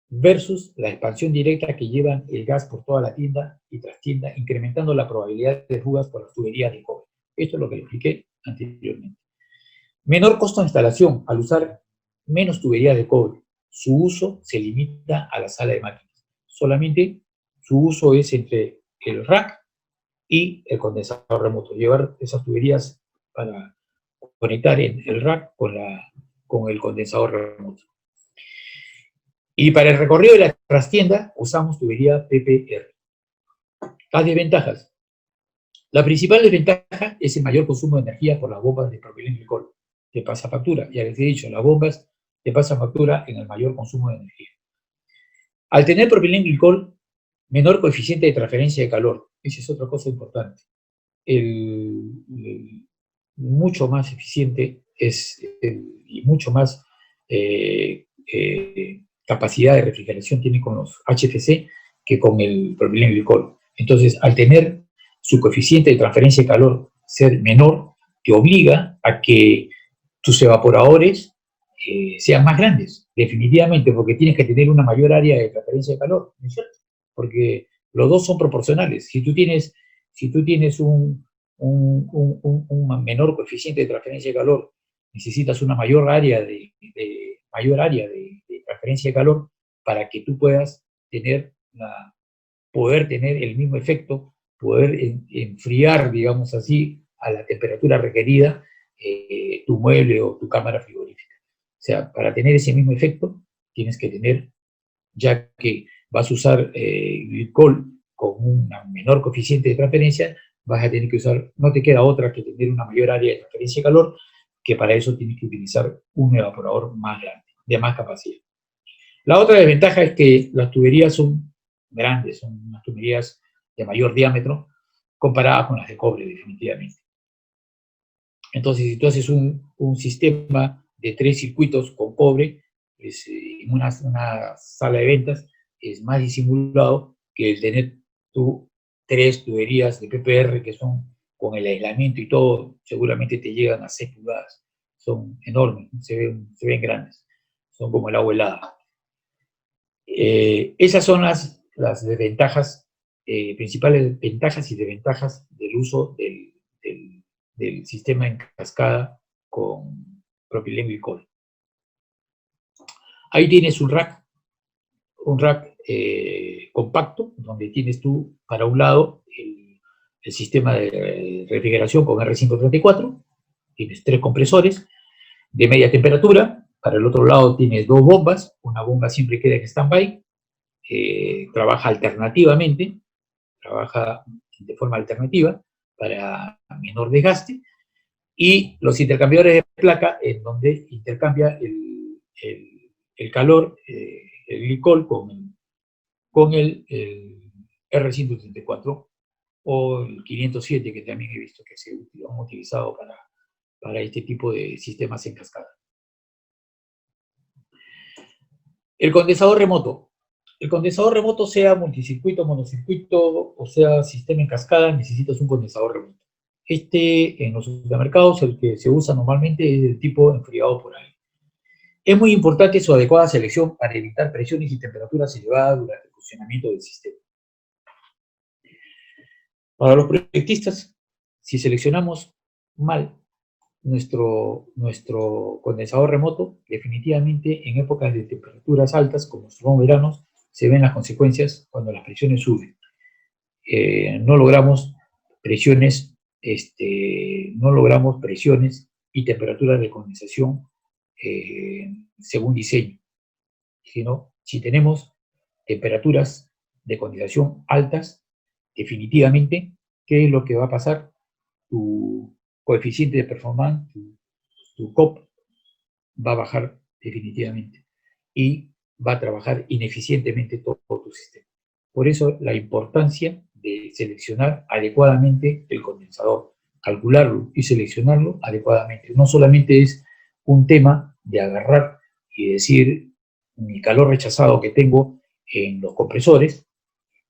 S3: versus la expansión directa que llevan el gas por toda la tienda y trastienda, incrementando la probabilidad de fugas por las tuberías de cobre. Esto es lo que le expliqué anteriormente. Menor costo de instalación, al usar menos tuberías de cobre. Su uso se limita a la sala de máquinas. Solamente su uso es entre el rack y el condensador remoto. Llevar esas tuberías para conectar en el rack con el condensador remoto. Y para el recorrido de la trastienda usamos tubería PPR. Las desventajas. La principal desventaja es el mayor consumo de energía por las bombas de propilenglicol. Te pasa factura. Ya les he dicho, las bombas te pasan factura en el mayor consumo de energía. Al tener propilenglicol, menor coeficiente de transferencia de calor. Esa es otra cosa importante. Mucho más eficiente y mucho más capacidad de refrigeración tiene con los HFC que con el propilenglicol. Entonces, al tener su coeficiente de transferencia de calor ser menor, te obliga a que tus evaporadores sean más grandes, definitivamente, porque tienes que tener una mayor área de transferencia de calor, ¿no es cierto? Porque los dos son proporcionales. Si tú tienes un menor coeficiente de transferencia de calor, necesitas una mayor área de transferencia de calor para que tú puedas poder tener el mismo efecto, poder enfriar, digamos así, a la temperatura requerida tu mueble o tu cámara frigorífica. O sea, para tener ese mismo efecto, tienes que tener, ya que vas a usar glicol con un menor coeficiente de transferencia, vas a tener que usar, no te queda otra que tener una mayor área de transferencia de calor, que para eso tienes que utilizar un evaporador más grande, de más capacidad. La otra desventaja es que las tuberías son grandes, son unas tuberías de mayor diámetro, comparadas con las de cobre, definitivamente. Entonces, si tú haces un sistema de 3 circuitos con cobre, en una sala de ventas, es más disimulado que el tener 3 tuberías de PPR que son con el aislamiento y todo, seguramente te llegan a 6 pulgadas. Son enormes, se ven grandes, son como el agua helada. Esas son las desventajas, principales ventajas y desventajas del uso del sistema en cascada con propilenglicol. Ahí tienes un rack compacto, donde tienes tú, para un lado, el sistema de refrigeración con R134, tienes 3 compresores de media temperatura, para el otro lado tienes 2 bombas, una bomba siempre queda en stand-by, trabaja alternativamente, trabaja de forma alternativa para menor desgaste, y los intercambiadores de placa en donde intercambia el calor, el glicol con el R134 o el 507, que también he visto que se han utilizado para este tipo de sistemas en cascada. El condensador remoto. El condensador remoto, sea multicircuito, monocircuito, o sea sistema en cascada, necesitas un condensador remoto. En los supermercados, el que se usa normalmente es del tipo enfriado por aire. Es muy importante su adecuada selección para evitar presiones y temperaturas elevadas durante el funcionamiento del sistema. Para los proyectistas, si seleccionamos mal nuestro condensador remoto, definitivamente en épocas de temperaturas altas, como son veranos, se ven las consecuencias cuando las presiones suben. No logramos presiones no logramos presiones y temperaturas de condensación según diseño, sino si tenemos temperaturas de condensación altas, definitivamente, ¿qué es lo que va a pasar? Tu coeficiente de performance, tu COP, va a bajar definitivamente y va a trabajar ineficientemente todo tu sistema. Por eso la importancia de seleccionar adecuadamente el condensador, calcularlo y seleccionarlo adecuadamente. No solamente es un tema de agarrar y decir mi calor rechazado que tengo en los compresores,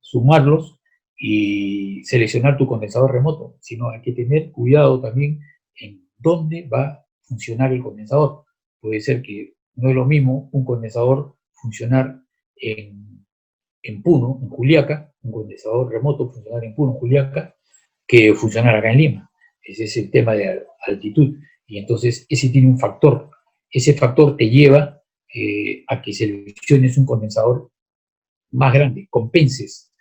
S3: sumarlos y seleccionar tu condensador remoto, sino hay que tener cuidado también en dónde va a funcionar el condensador. Puede ser que no es lo mismo un condensador funcionar en Puno, en Juliaca, un condensador remoto funcionar en Puno, en Juliaca, que funcionar acá en Lima. Ese es el tema de altitud. Y entonces ese tiene un factor. Ese factor te lleva a que selecciones un condensador más grande, compenses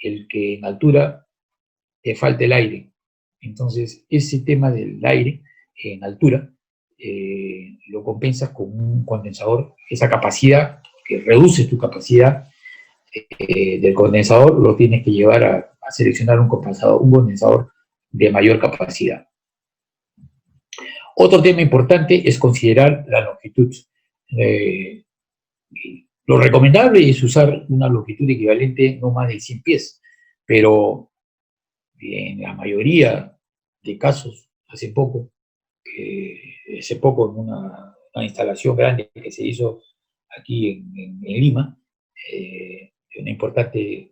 S3: el que en altura te falte el aire. Entonces, ese tema del aire en altura lo compensas con un condensador, esa capacidad que reduce tu capacidad del condensador, lo tienes que llevar a seleccionar un condensador de mayor capacidad. Otro tema importante es considerar la longitud. Lo recomendable es usar una longitud equivalente no más de 100 pies, pero en la mayoría de casos, hace poco en una instalación grande que se hizo aquí en Lima, de una importante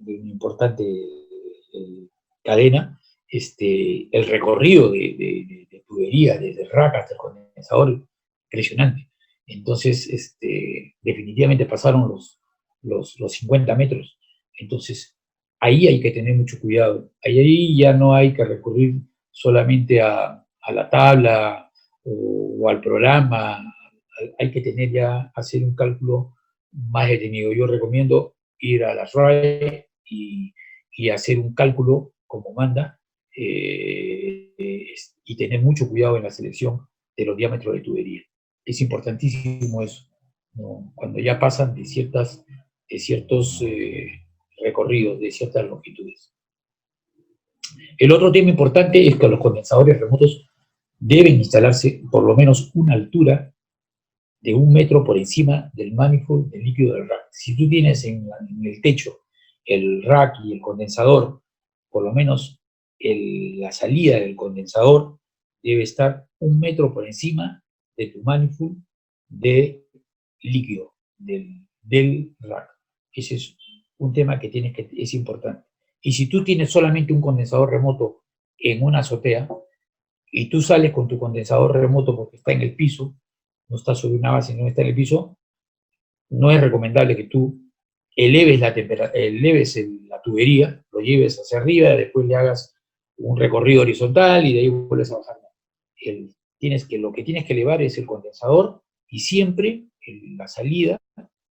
S3: cadena, el recorrido de tubería desde el rack hasta el condensador, impresionante. Entonces, definitivamente pasaron los 50 metros. Entonces, ahí hay que tener mucho cuidado. Ahí ya no hay que recurrir solamente a la tabla o al programa. Hay que tener ya, hacer un cálculo más detenido. Yo recomiendo ir a las RAE y hacer un cálculo como manda y tener mucho cuidado en la selección de los diámetros de tubería. Es importantísimo eso, ¿no? Cuando ya pasan de ciertos recorridos, de ciertas longitudes. El otro tema importante es que los condensadores remotos deben instalarse por lo menos una altura de 1 metro por encima del manifold del líquido del rack. Si tú tienes en el techo el rack y el condensador, por lo menos la salida del condensador debe estar 1 metro por encima de tu manifold de líquido del rack. Ese es un tema que es importante. Y si tú tienes solamente un condensador remoto en una azotea y tú sales con tu condensador remoto porque está en el piso, no está sobre una base, no está en el piso, no es recomendable que tú eleves la tubería, lo lleves hacia arriba, después le hagas un recorrido horizontal y de ahí vuelves a bajar. Lo que tienes que elevar es el condensador y siempre la salida,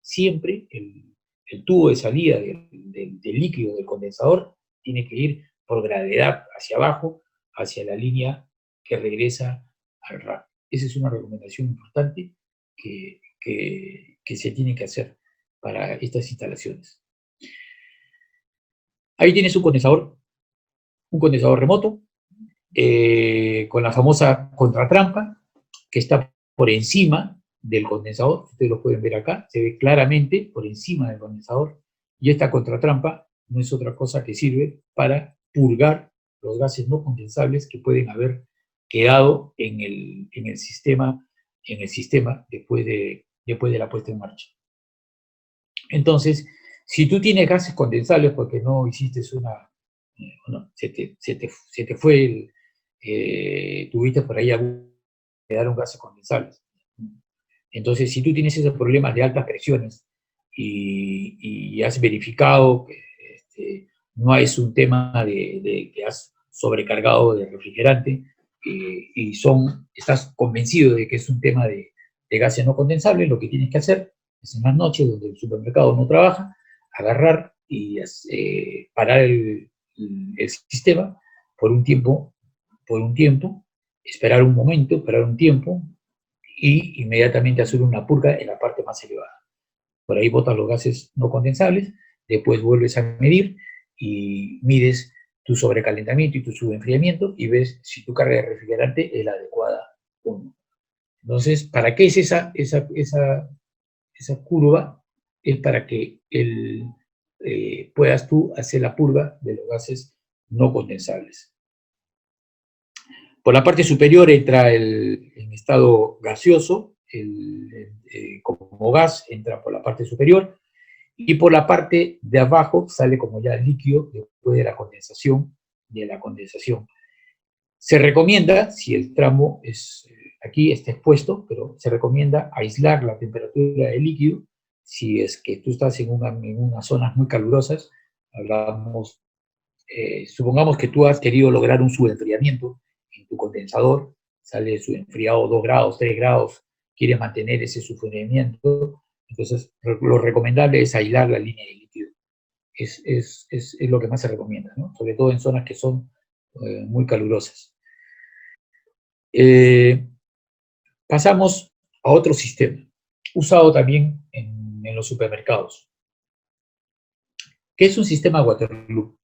S3: siempre el tubo de salida del líquido del condensador tiene que ir por gravedad hacia abajo, hacia la línea que regresa al rack. Esa es una recomendación importante que se tiene que hacer para estas instalaciones. Ahí tienes un condensador remoto, con la famosa contratrampa, que está por encima del condensador. Ustedes lo pueden ver acá, se ve claramente por encima del condensador. Y esta contratrampa no es otra cosa que sirve para purgar los gases no condensables que pueden haber quedado en el sistema después de la puesta en marcha. Entonces, si tú tienes gases condensables porque no hiciste se te fue tuviste por ahí quedaron gases condensables. Entonces, si tú tienes esos problemas de altas presiones y has verificado que no es un tema de que has sobrecargado de refrigerante estás convencido de que es un tema de gases no condensables, lo que tienes que hacer es en las noches donde el supermercado no trabaja, agarrar y parar el sistema, por un tiempo, esperar un momento, esperar un tiempo, y inmediatamente hacer una purga en la parte más elevada. Por ahí botas los gases no condensables, después vuelves a medir y mides tu sobrecalentamiento y tu subenfriamiento y ves si tu carga de refrigerante es la adecuada o no. Entonces, ¿para qué es esa curva? Es para que puedas tú hacer la purga de los gases no condensables. Por la parte superior entra en estado gaseoso, como gas entra por la parte superior, y por la parte de abajo sale como ya líquido después de la condensación. Se recomienda, si el tramo aquí está expuesto, pero se recomienda aislar la temperatura del líquido si es que tú estás en unas zonas muy calurosas. Supongamos que tú has querido lograr un subenfriamiento en tu condensador, sale subenfriado 2 grados, 3 grados, quieres mantener ese subenfriamiento, entonces lo recomendable es aislar la línea de líquido. Es lo que más se recomienda, ¿no? Sobre todo en zonas que son muy calurosas. Pasamos a otro sistema, usado también en los supermercados. ¿Qué es un sistema Waterloop?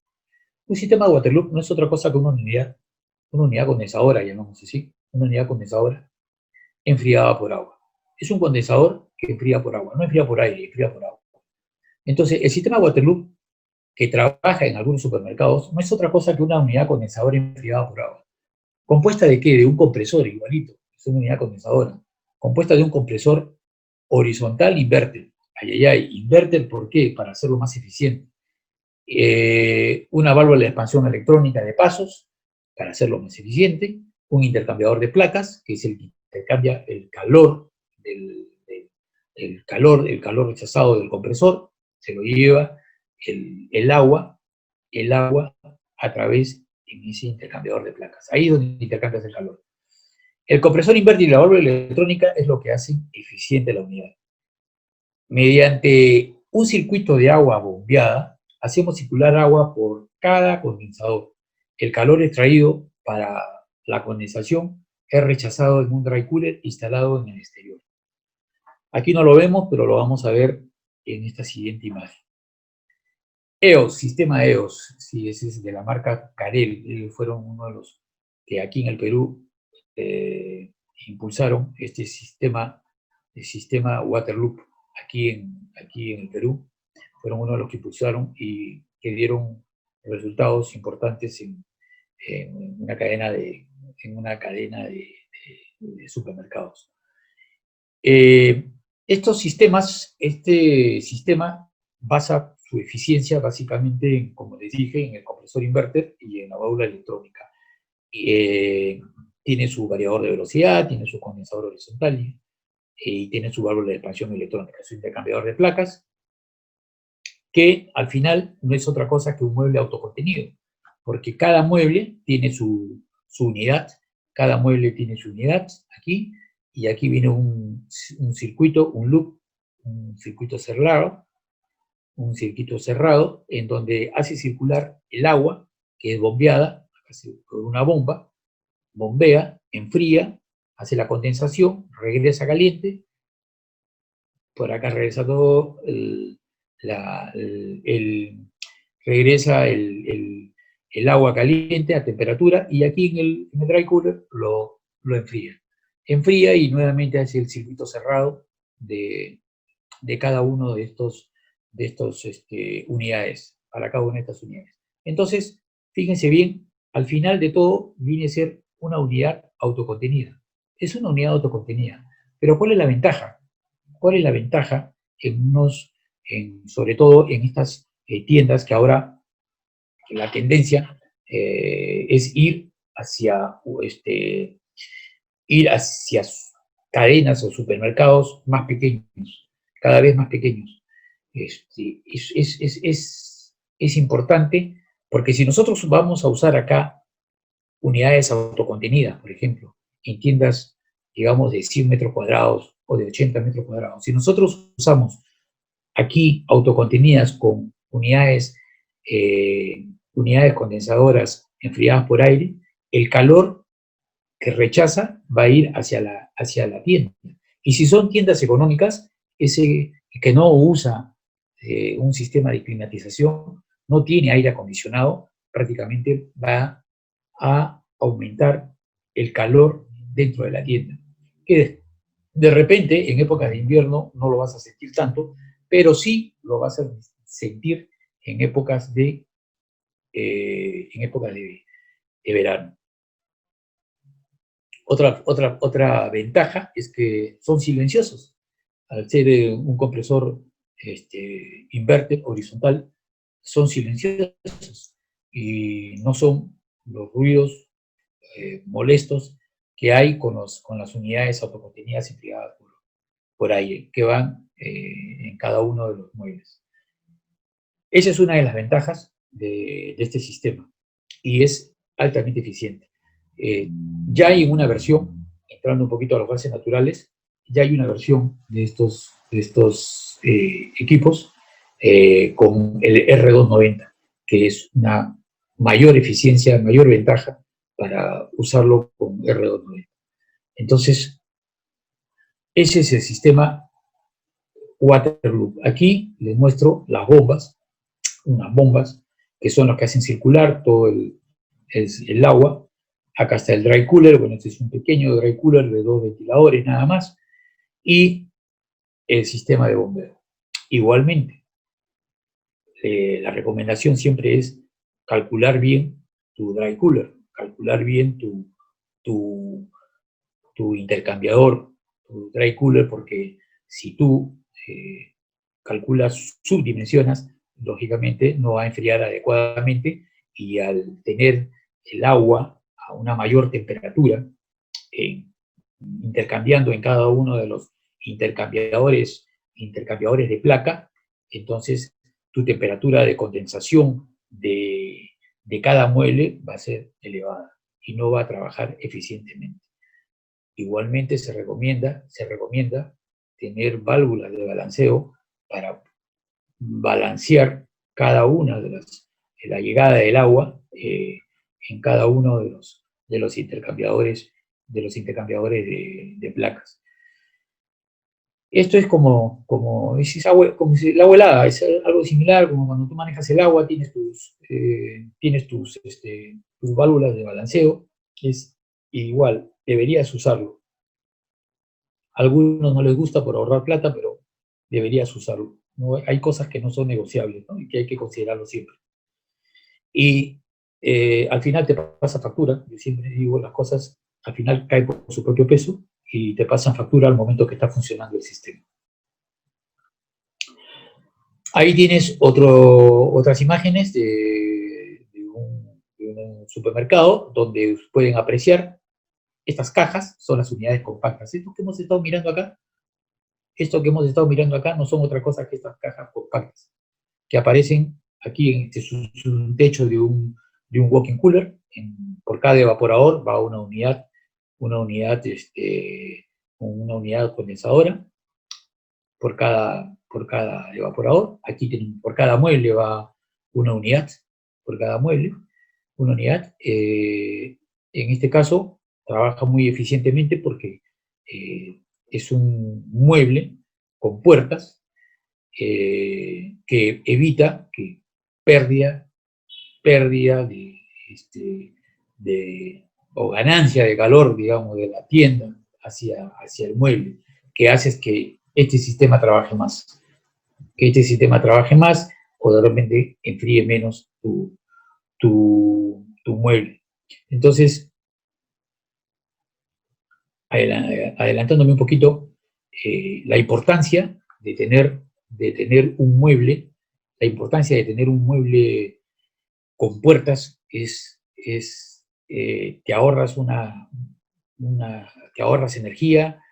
S3: Un sistema Waterloop no es otra cosa que una unidad condensadora, llamamos así, una unidad condensadora enfriada por agua. Es un condensador que enfría por agua, no enfría por aire, enfría por agua. Entonces, el sistema Waterloop que trabaja en algunos supermercados no es otra cosa que una unidad condensadora enfriada por agua. ¿Compuesta de qué? De un compresor igualito, es una unidad condensadora. Compuesta de un compresor horizontal inverter. Inverter, ¿por qué? Para hacerlo más eficiente. Una válvula de expansión electrónica de pasos, para hacerlo más eficiente. Un intercambiador de placas, que es el que intercambia el calor el calor rechazado del compresor, se lo lleva el agua a través de ese intercambiador de placas. Ahí es donde intercambias el calor. El compresor inverter y la válvula electrónica es lo que hacen eficiente la unidad. Mediante un circuito de agua bombeada, hacemos circular agua por cada condensador. El calor extraído para la condensación es rechazado en un dry cooler instalado en el exterior. Aquí no lo vemos, pero lo vamos a ver en esta siguiente imagen. EOS, sistema EOS, sí, ese es de la marca Carel. Ellos fueron uno de los que aquí en el Perú impulsaron este sistema, el sistema Waterloop aquí en el Perú. Fueron uno de los que impulsaron y que dieron resultados importantes en una cadena de supermercados. Este sistema basa su eficiencia básicamente, como les dije, en el compresor inverter y en la válvula electrónica. Tiene su variador de velocidad, tiene su condensador horizontal y tiene su válvula de expansión electrónica, su intercambiador de placas, que al final no es otra cosa que un mueble autocontenido, porque cada mueble tiene su unidad, cada mueble tiene su unidad aquí, y aquí viene un circuito, un loop, un circuito cerrado, en donde hace circular el agua, que es bombeada por una bomba, bombea, enfría, hace la condensación, regresa caliente, por acá regresa todo, regresa el agua caliente a temperatura, y aquí en el dry cooler lo enfría. Enfría y nuevamente hace el circuito cerrado de cada uno de estos unidades, para cada una de estas unidades. Entonces, fíjense bien, al final de todo viene a ser una unidad autocontenida. Es una unidad autocontenida. Pero ¿cuál es la ventaja? ¿Cuál es la ventaja sobre todo en estas tiendas que ahora la tendencia es ir hacia cadenas o supermercados más pequeños, cada vez más pequeños? Es importante, porque si nosotros vamos a usar acá unidades autocontenidas, por ejemplo, en tiendas, digamos, de 100 metros cuadrados o de 80 metros cuadrados, si nosotros usamos aquí autocontenidas con unidades condensadoras enfriadas por aire, el calor que rechaza va a ir hacia la tienda. Y si son tiendas económicas, ese que no usa un sistema de climatización, no tiene aire acondicionado, prácticamente va a aumentar el calor dentro de la tienda. Que de repente, en épocas de invierno, no lo vas a sentir tanto, pero sí lo vas a sentir en épocas de verano. Otra ventaja es que son silenciosos. Al ser un compresor inverter horizontal, son silenciosos y no son los ruidos molestos que hay con las unidades autocontenidas enfriadas por aire que van en cada uno de los muebles. Esa es una de las ventajas de este sistema y es altamente eficiente. Ya hay una versión, entrando un poquito a los gases naturales, ya hay una versión de estos equipos con el R290, que es una mayor eficiencia, mayor ventaja para usarlo con R290. Entonces, ese es el sistema Waterloop. Aquí les muestro las bombas, unas bombas que son las que hacen circular todo el agua. Acá está el dry cooler, bueno, este es un pequeño dry cooler de 2 ventiladores nada más, y el sistema de bombeo. Igualmente, la recomendación siempre es calcular bien tu dry cooler, calcular bien tu intercambiador, tu dry cooler, porque si tú calculas, subdimensionas, lógicamente no va a enfriar adecuadamente y al tener el agua a una mayor temperatura, intercambiando en cada uno de los intercambiadores de placa, entonces tu temperatura de condensación de cada mueble va a ser elevada y no va a trabajar eficientemente. Igualmente se recomienda tener válvulas de balanceo para balancear cada una de la llegada del agua en cada uno de los intercambiadores de placas. Esto es como si el agua helada, es algo similar, como cuando tú manejas el agua, tienes tus válvulas de balanceo, es igual, deberías usarlo. A algunos no les gusta por ahorrar plata, pero deberías usarlo. ¿No? Hay cosas que no son negociables, ¿no? Y que hay que considerarlo siempre. Y al final te pasa factura. Yo siempre digo, las cosas al final caen por su propio peso y te pasan factura al momento que está funcionando el sistema. Ahí tienes otras imágenes de un supermercado donde pueden apreciar estas cajas, son las unidades compactas. Esto que hemos estado mirando acá no son otra cosa que estas cajas compactas que aparecen aquí en un techo de un walk-in cooler. Por cada evaporador va una unidad condensadora por cada evaporador. Aquí por cada mueble va una unidad, en este caso trabaja muy eficientemente porque es un mueble con puertas que evita que pérdida o ganancia de calor, digamos, de la tienda hacia el mueble, que hace que este sistema trabaje más. O de repente enfríe menos tu mueble. Entonces, adelantándome un poquito, la importancia de tener un mueble, con puertas te ahorras te ahorras energía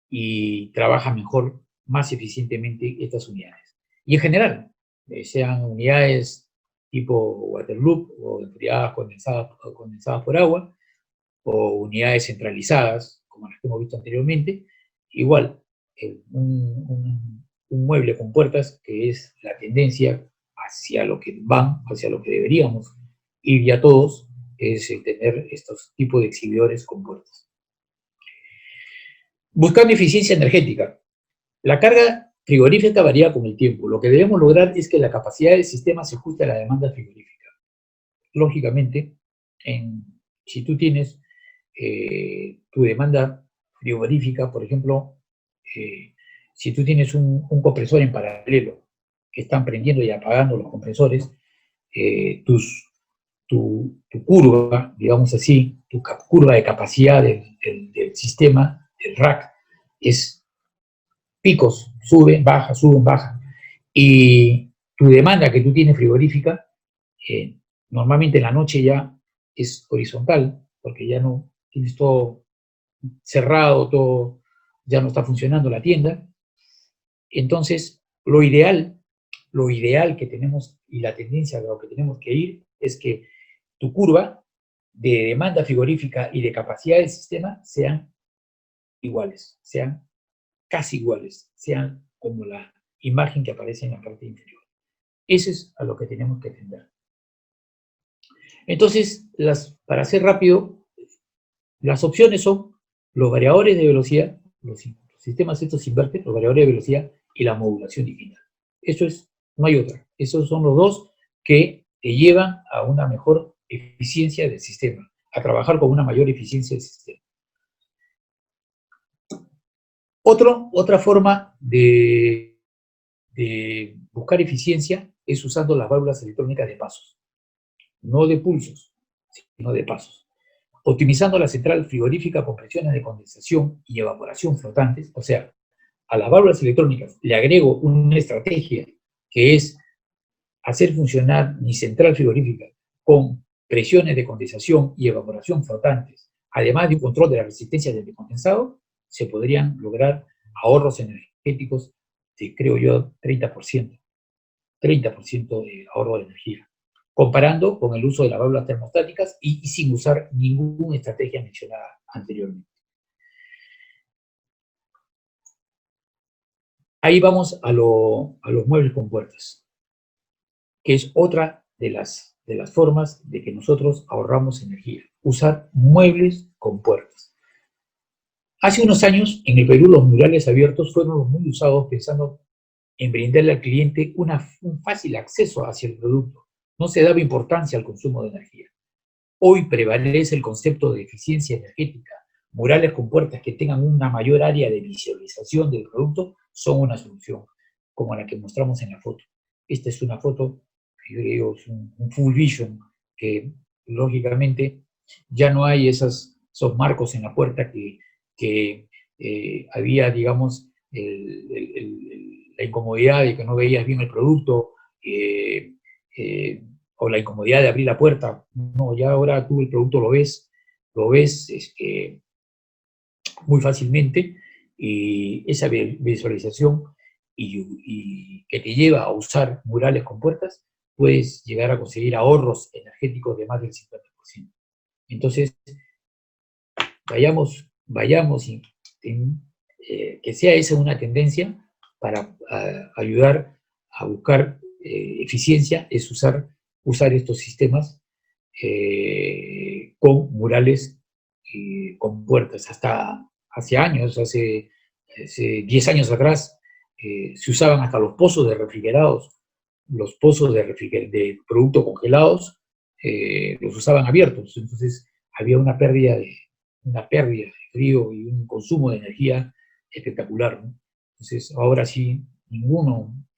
S3: y trabaja mejor, más eficientemente estas unidades. Y en general, sean unidades tipo Waterloop o enfriadas condensadas por agua, o unidades centralizadas, como las que hemos visto anteriormente, igual, un mueble con puertas, que es la tendencia hacia lo que deberíamos ir ya todos, es tener estos tipos de exhibidores con puertas. Buscando eficiencia energética. La carga frigorífica varía con el tiempo. Lo que debemos lograr es que la capacidad del sistema se ajuste a la demanda frigorífica. Lógicamente, si tú tienes tu demanda frigorífica, por ejemplo, si tú tienes un compresor en paralelo que están prendiendo y apagando los compresores, tu curva, digamos así, tu curva de capacidad del sistema, del rack, es picos, suben, bajan. Y tu demanda que tú tienes frigorífica, normalmente en la noche ya es horizontal, porque ya no tienes todo cerrado, todo, ya no está funcionando la tienda. Entonces, lo ideal que tenemos y la tendencia a lo que tenemos que ir es que tu curva de demanda frigorífica y de capacidad del sistema sean iguales, sean casi iguales, sean como la imagen que aparece en la parte inferior. Eso es a lo que tenemos que tender. Entonces, para ser rápido, las opciones son los variadores de velocidad, los sistemas estos inverten, los variadores de velocidad y la modulación digital. Eso es, no hay otra. Esos son los dos que te llevan a una mejor eficiencia del sistema, a trabajar con una mayor eficiencia del sistema. Otra forma de buscar eficiencia es usando las válvulas electrónicas de pasos. No de pulsos, sino de pasos. Optimizando la central frigorífica con presiones de condensación y evaporación flotantes, o sea, a las válvulas electrónicas le agrego una estrategia que es hacer funcionar mi central frigorífica con presiones de condensación y evaporación flotantes, además de un control de la resistencia del condensado, se podrían lograr ahorros energéticos de, creo yo, 30% de ahorro de energía, comparando con el uso de las válvulas termostáticas y sin usar ninguna estrategia mencionada anteriormente. Ahí vamos a los muebles con puertas, que es otra de las formas de que nosotros ahorramos energía, usar muebles con puertas. Hace unos años, en el Perú, los murales abiertos fueron muy usados pensando en brindarle al cliente un fácil acceso hacia el producto. No se daba importancia al consumo de energía. Hoy prevalece el concepto de eficiencia energética. Murales con puertas que tengan una mayor área de visualización del producto son una solución, como la que mostramos en la foto. Esta es una foto, yo digo, es un full vision, que lógicamente ya no hay esos marcos en la puerta que había, digamos, la incomodidad de que no veías bien el producto, o la incomodidad de abrir la puerta. No, ya ahora tú el producto lo ves muy fácilmente, y esa visualización y que te lleva a usar murales con puertas, puedes llegar a conseguir ahorros energéticos de más del 50%. Entonces, vayamos y que sea esa una tendencia para ayudar a buscar eficiencia, es usar estos sistemas con murales con puertas. Hasta hace años, hace 10 años atrás, se usaban hasta los pozos de refrigerados, los pozos de productos congelados, los usaban abiertos. Entonces había una pérdida de frío y un consumo de energía espectacular, ¿no? Entonces ahora sí, ningún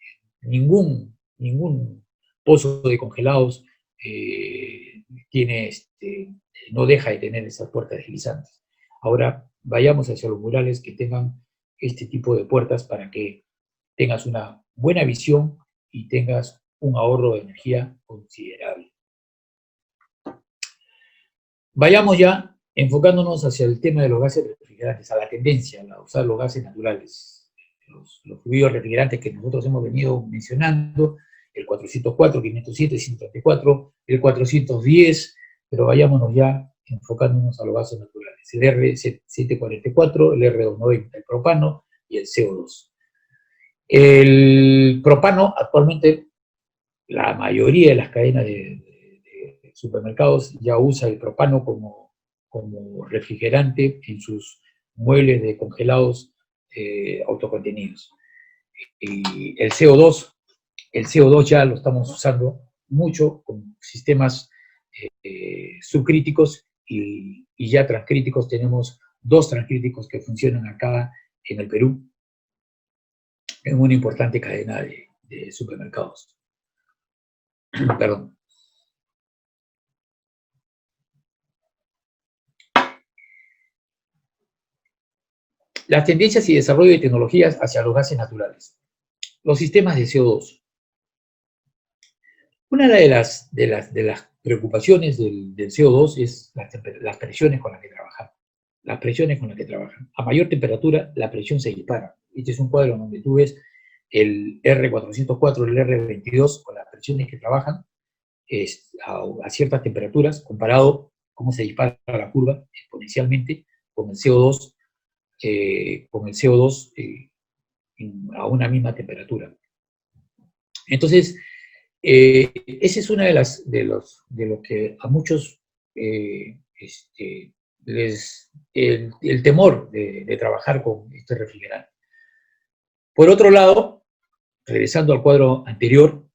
S3: pozo de congelados no deja de tener esas puertas deslizantes. Ahora vayamos hacia los murales que tengan este tipo de puertas para que tengas una buena visión y tengas un ahorro de energía considerable. Vayamos ya enfocándonos hacia el tema de los gases refrigerantes, a la tendencia a usar los gases naturales, los fluidos refrigerantes que nosotros hemos venido mencionando, el 404, 507, 134, el 410, pero vayámonos ya enfocándonos a los gases naturales, el R744, el R290, el propano y el CO2. El propano, actualmente, la mayoría de las cadenas supermercados ya usa el propano como refrigerante en sus muebles de congelados autocontenidos. Y el CO2 ya lo estamos usando mucho con sistemas subcríticos y ya transcríticos. Tenemos 2 transcríticos que funcionan acá en el Perú, en una importante cadena de supermercados. Perdón. Las tendencias y desarrollo de tecnologías hacia los gases naturales. Los sistemas de CO2. Una de las preocupaciones del CO2 es las presiones con las que trabajan. Las presiones con las que trabajan. A mayor temperatura, la presión se dispara. Este es un cuadro donde tú ves el R404, el R22, con las presiones que trabajan a ciertas temperaturas, comparado cómo se dispara la curva exponencialmente con el CO2, a una misma temperatura. Entonces, esa es una de lo que a muchos el temor de trabajar con este refrigerante. Por otro lado, regresando al cuadro anterior,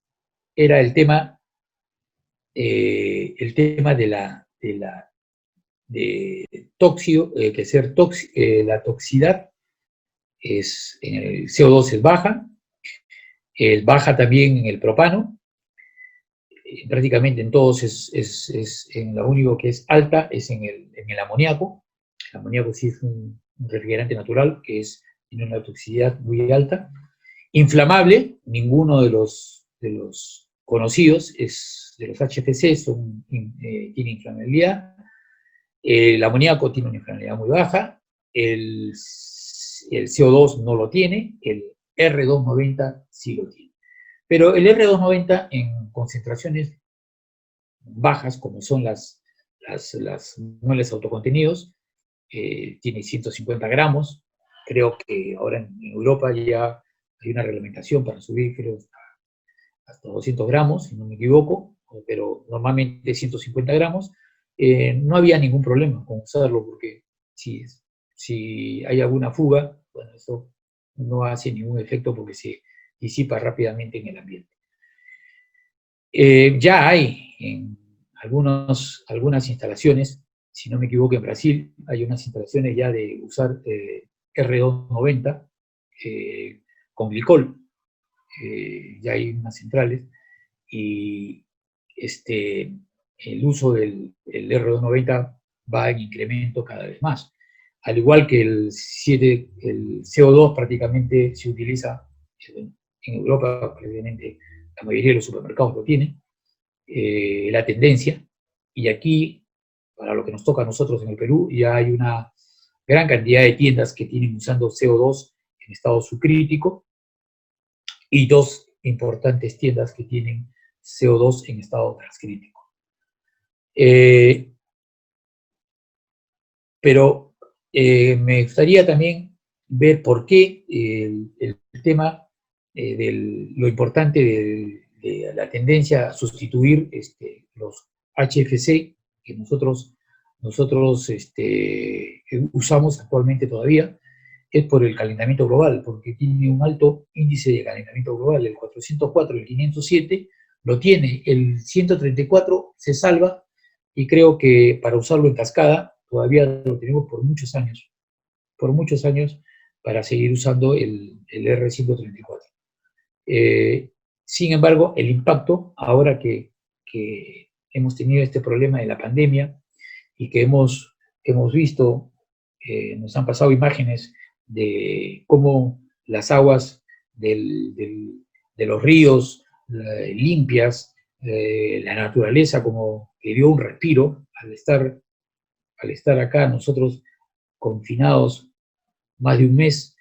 S3: era el tema de la toxicidad. En el CO2 es baja, baja también en el propano, prácticamente en todos en lo único que es alta es en el amoníaco. El amoníaco sí es un refrigerante natural que tiene una toxicidad muy alta. Inflamable, ninguno de los conocidos de los HFC tiene inflamabilidad. El amoníaco tiene una inflamabilidad muy baja. El CO2 no lo tiene. El R290 sí lo tiene. Pero el R290 en concentraciones bajas, como son las muebles autocontenidos, tiene 150 gramos. Creo que ahora en Europa ya hay una reglamentación para subir, creo, hasta 200 gramos, si no me equivoco, pero normalmente 150 gramos. No había ningún problema con usarlo, porque si hay alguna fuga, bueno, eso no hace ningún efecto porque se disipa rápidamente en el ambiente. Ya hay en algunas instalaciones, si no me equivoco en Brasil, hay unas instalaciones ya de usar R290 con glicol. Ya hay unas centrales y el uso del R290 va en incremento cada vez más. Al igual que el CO2 prácticamente se utiliza en Europa, prácticamente la mayoría de los supermercados lo tienen, la tendencia, y aquí, para lo que nos toca a nosotros en el Perú, ya hay una gran cantidad de tiendas que tienen usando CO2 en estado subcrítico, y 2 importantes tiendas que tienen CO2 en estado transcrítico. Pero me gustaría también ver por qué el tema lo importante de la tendencia a sustituir los HFC que nosotros usamos actualmente todavía, es por el calentamiento global, porque tiene un alto índice de calentamiento global. El 404, el 507 lo tiene, el 134 se salva, y creo que para usarlo en cascada todavía lo tenemos por muchos años, para seguir usando el R134. Sin embargo, el impacto, ahora que hemos tenido este problema de la pandemia y que hemos visto, nos han pasado imágenes de cómo las aguas de los ríos limpias, la naturaleza como que dio un respiro al estar acá nosotros confinados más de un mes,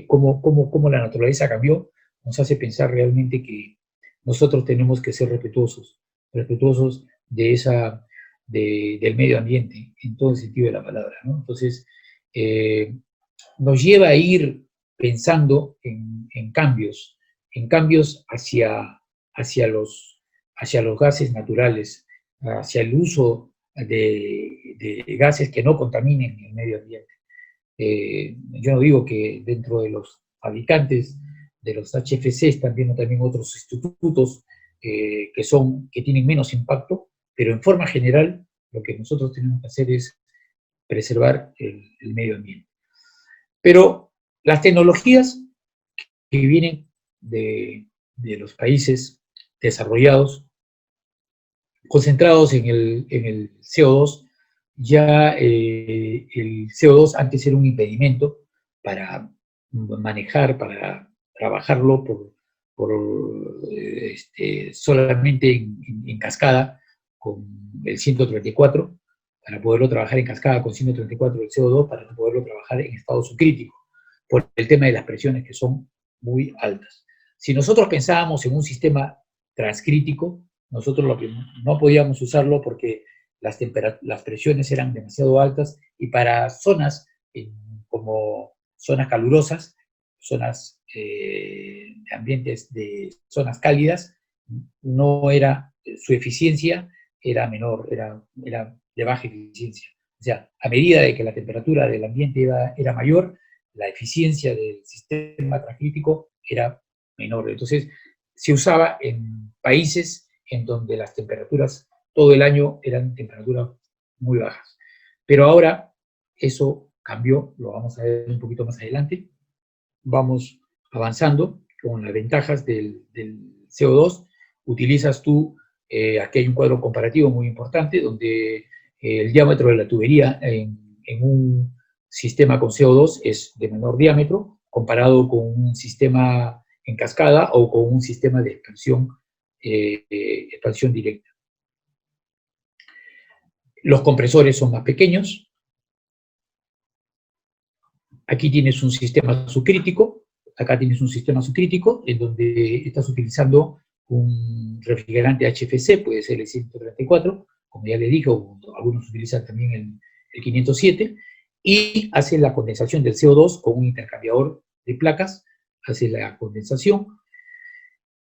S3: cómo la naturaleza cambió, nos hace pensar realmente que nosotros tenemos que ser respetuosos del medio ambiente, en todo el sentido de la palabra, ¿no? Entonces, nos lleva a ir pensando en cambios hacia los gases naturales, hacia el uso de gases que no contaminen el medio ambiente. Yo no digo que dentro de los fabricantes de los HFC están viendo también otros institutos que tienen menos impacto, pero en forma general lo que nosotros tenemos que hacer es preservar el medio ambiente. Pero las tecnologías que vienen de los países desarrollados, concentrados en el CO2, ya el CO2 antes era un impedimento para manejar, para trabajarlo solamente en cascada con el 134, para poderlo trabajar en cascada con 134 del CO2, para poderlo trabajar en estado subcrítico, por el tema de las presiones que son muy altas. Si nosotros pensábamos en un sistema transcrítico, nosotros no podíamos usarlo porque las presiones eran demasiado altas, y para zonas como zonas calurosas, zonas ambientes de zonas cálidas, no era, su eficiencia era menor, era de baja eficiencia. O sea, a medida de que la temperatura del ambiente era mayor, la eficiencia del sistema transcrítico era menor. Entonces, se usaba en países en donde las temperaturas todo el año eran temperaturas muy bajas. Pero ahora eso cambió, lo vamos a ver un poquito más adelante. Vamos avanzando con las ventajas del CO2. Utilizas tú, aquí hay un cuadro comparativo muy importante, donde el diámetro de la tubería en un sistema con CO2 es de menor diámetro, comparado con un sistema en cascada o con un sistema de expansión directa. Los compresores son más pequeños. Aquí tienes un sistema subcrítico, acá tienes un sistema subcrítico en donde estás utilizando un refrigerante HFC, puede ser el 134, como ya le dije, o algunos utilizan también el 507, y hace la condensación del CO2 con un intercambiador de placas, hace la condensación,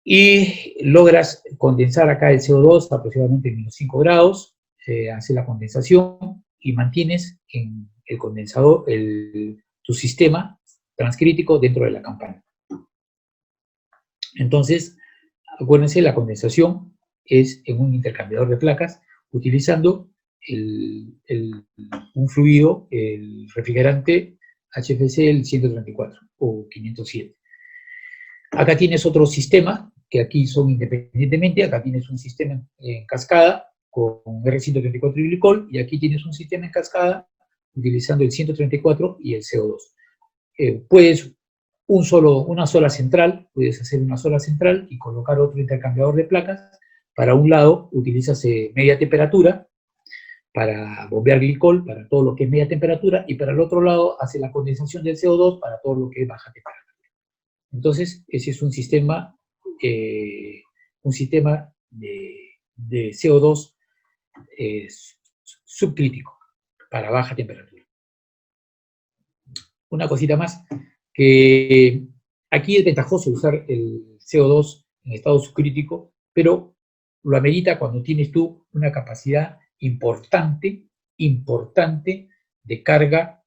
S3: y logras condensar acá el CO2 a aproximadamente menos 5 grados, hace la condensación y mantienes en el condensador tu sistema transcrítico dentro de la campana. Entonces, acuérdense, la condensación es en un intercambiador de placas, utilizando un fluido, el refrigerante HFC, el 134 o 507. Acá tienes otro sistema, que aquí son independientemente. Acá tienes un sistema en cascada con R134 y glicol, y aquí tienes un sistema en cascada utilizando el 134 y el CO2. Puedes una sola central, puedes hacer una sola central y colocar otro intercambiador de placas. Para un lado utilizas media temperatura para bombear glicol, para todo lo que es media temperatura, y para el otro lado hace la condensación del CO2 para todo lo que es baja temperatura. Entonces, ese es un sistema de CO2 subcrítico para baja temperatura. Una cosita más, que aquí es ventajoso usar el CO2 en estado subcrítico, pero lo amerita cuando tienes tú una capacidad importante de carga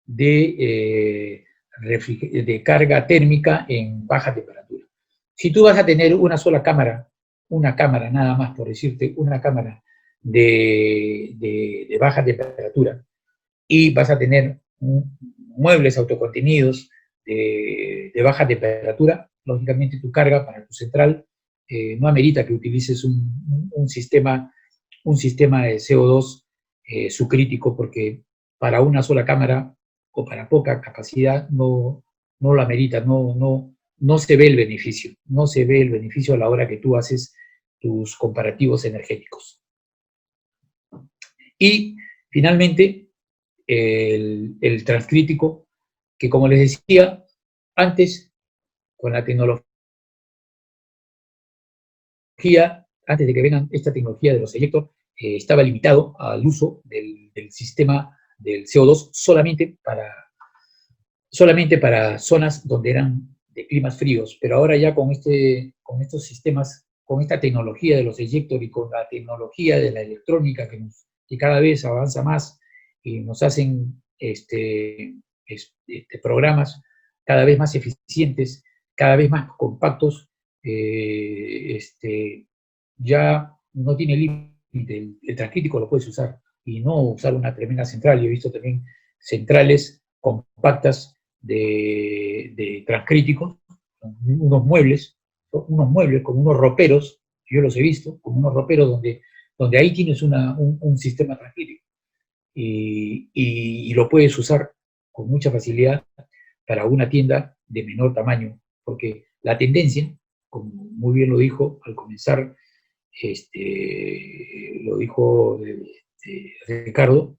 S3: de carga térmica en baja temperatura. Si tú vas a tener una sola cámara, una cámara nada más, por decirte, una cámara de baja temperatura, y vas a tener muebles autocontenidos de baja temperatura, lógicamente tu carga para tu central no amerita que utilices un sistema de CO2 subcrítico, porque para una sola cámara o para poca capacidad no lo amerita, no se ve el beneficio, no se ve el beneficio a la hora que tú haces tus comparativos energéticos. Y finalmente, el transcrítico, que como les decía, antes, con la tecnología, antes de que vengan esta tecnología de los eyectos, estaba limitado al uso del sistema del CO2 solamente para zonas donde eran de climas fríos, pero ahora ya con estos sistemas con esta tecnología de los eyector y con la tecnología de la electrónica que cada vez avanza más y nos hacen programas cada vez más eficientes, cada vez más compactos, ya no tiene límite. El transcrítico lo puedes usar y no usar una tremenda central. Yo he visto también centrales compactas de transcríticos, unos muebles con unos roperos, yo los he visto, con unos roperos donde ahí tienes un sistema transcrítico y lo puedes usar con mucha facilidad para una tienda de menor tamaño, porque la tendencia, como muy bien lo dijo al comenzar, lo dijo Ricardo,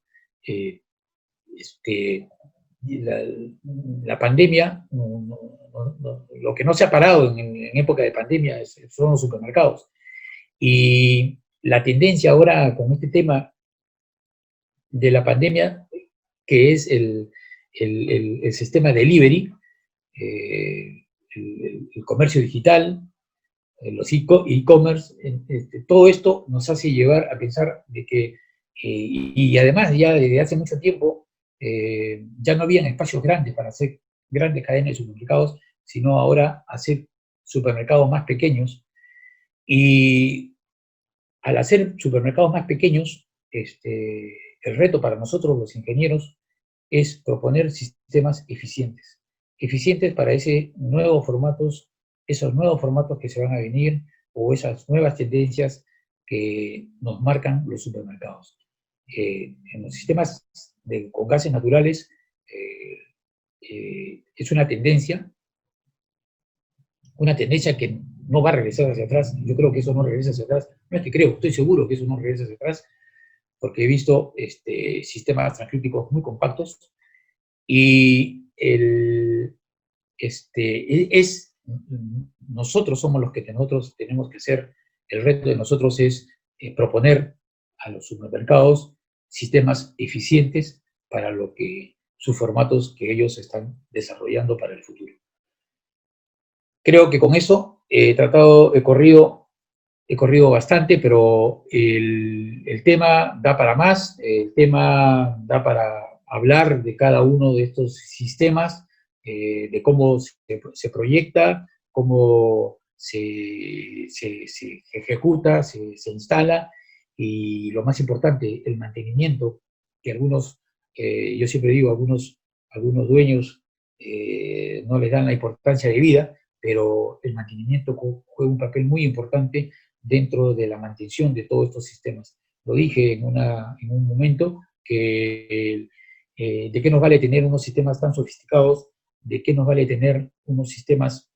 S3: la pandemia, lo que no se ha parado en época de pandemia son los supermercados. Y la tendencia ahora con este tema de la pandemia, que es el sistema delivery, el comercio digital, los e-commerce, todo esto nos hace llevar a pensar de que, y además ya desde hace mucho tiempo, ya no habían espacios grandes para hacer grandes cadenas de supermercados, sino ahora hacer supermercados más pequeños. Y al hacer supermercados más pequeños, el reto para nosotros los ingenieros es proponer sistemas eficientes. Eficientes para esos nuevos formatos que se van a venir o esas nuevas tendencias que nos marcan los supermercados. En los sistemas con gases naturales es una tendencia que no va a regresar hacia atrás. Yo creo que eso no regresa hacia atrás. No es que creo, estoy seguro que eso no regresa hacia atrás, porque he visto sistemas transcríticos muy compactos y nosotros somos los que nosotros tenemos que hacer. El reto de nosotros es proponer a los supermercados sistemas eficientes para sus formatos que ellos están desarrollando para el futuro. Creo que con eso he corrido bastante, pero el tema da para más, el tema da para hablar de cada uno de estos sistemas, de cómo se proyecta, cómo se ejecuta, se instala, y lo más importante, el mantenimiento, que yo siempre digo, algunos dueños no les dan la importancia de vida, pero el mantenimiento juega un papel muy importante dentro de la mantención de todos estos sistemas. Lo dije en un momento, que de qué nos vale tener unos sistemas tan sofisticados, de qué nos vale tener unos sistemas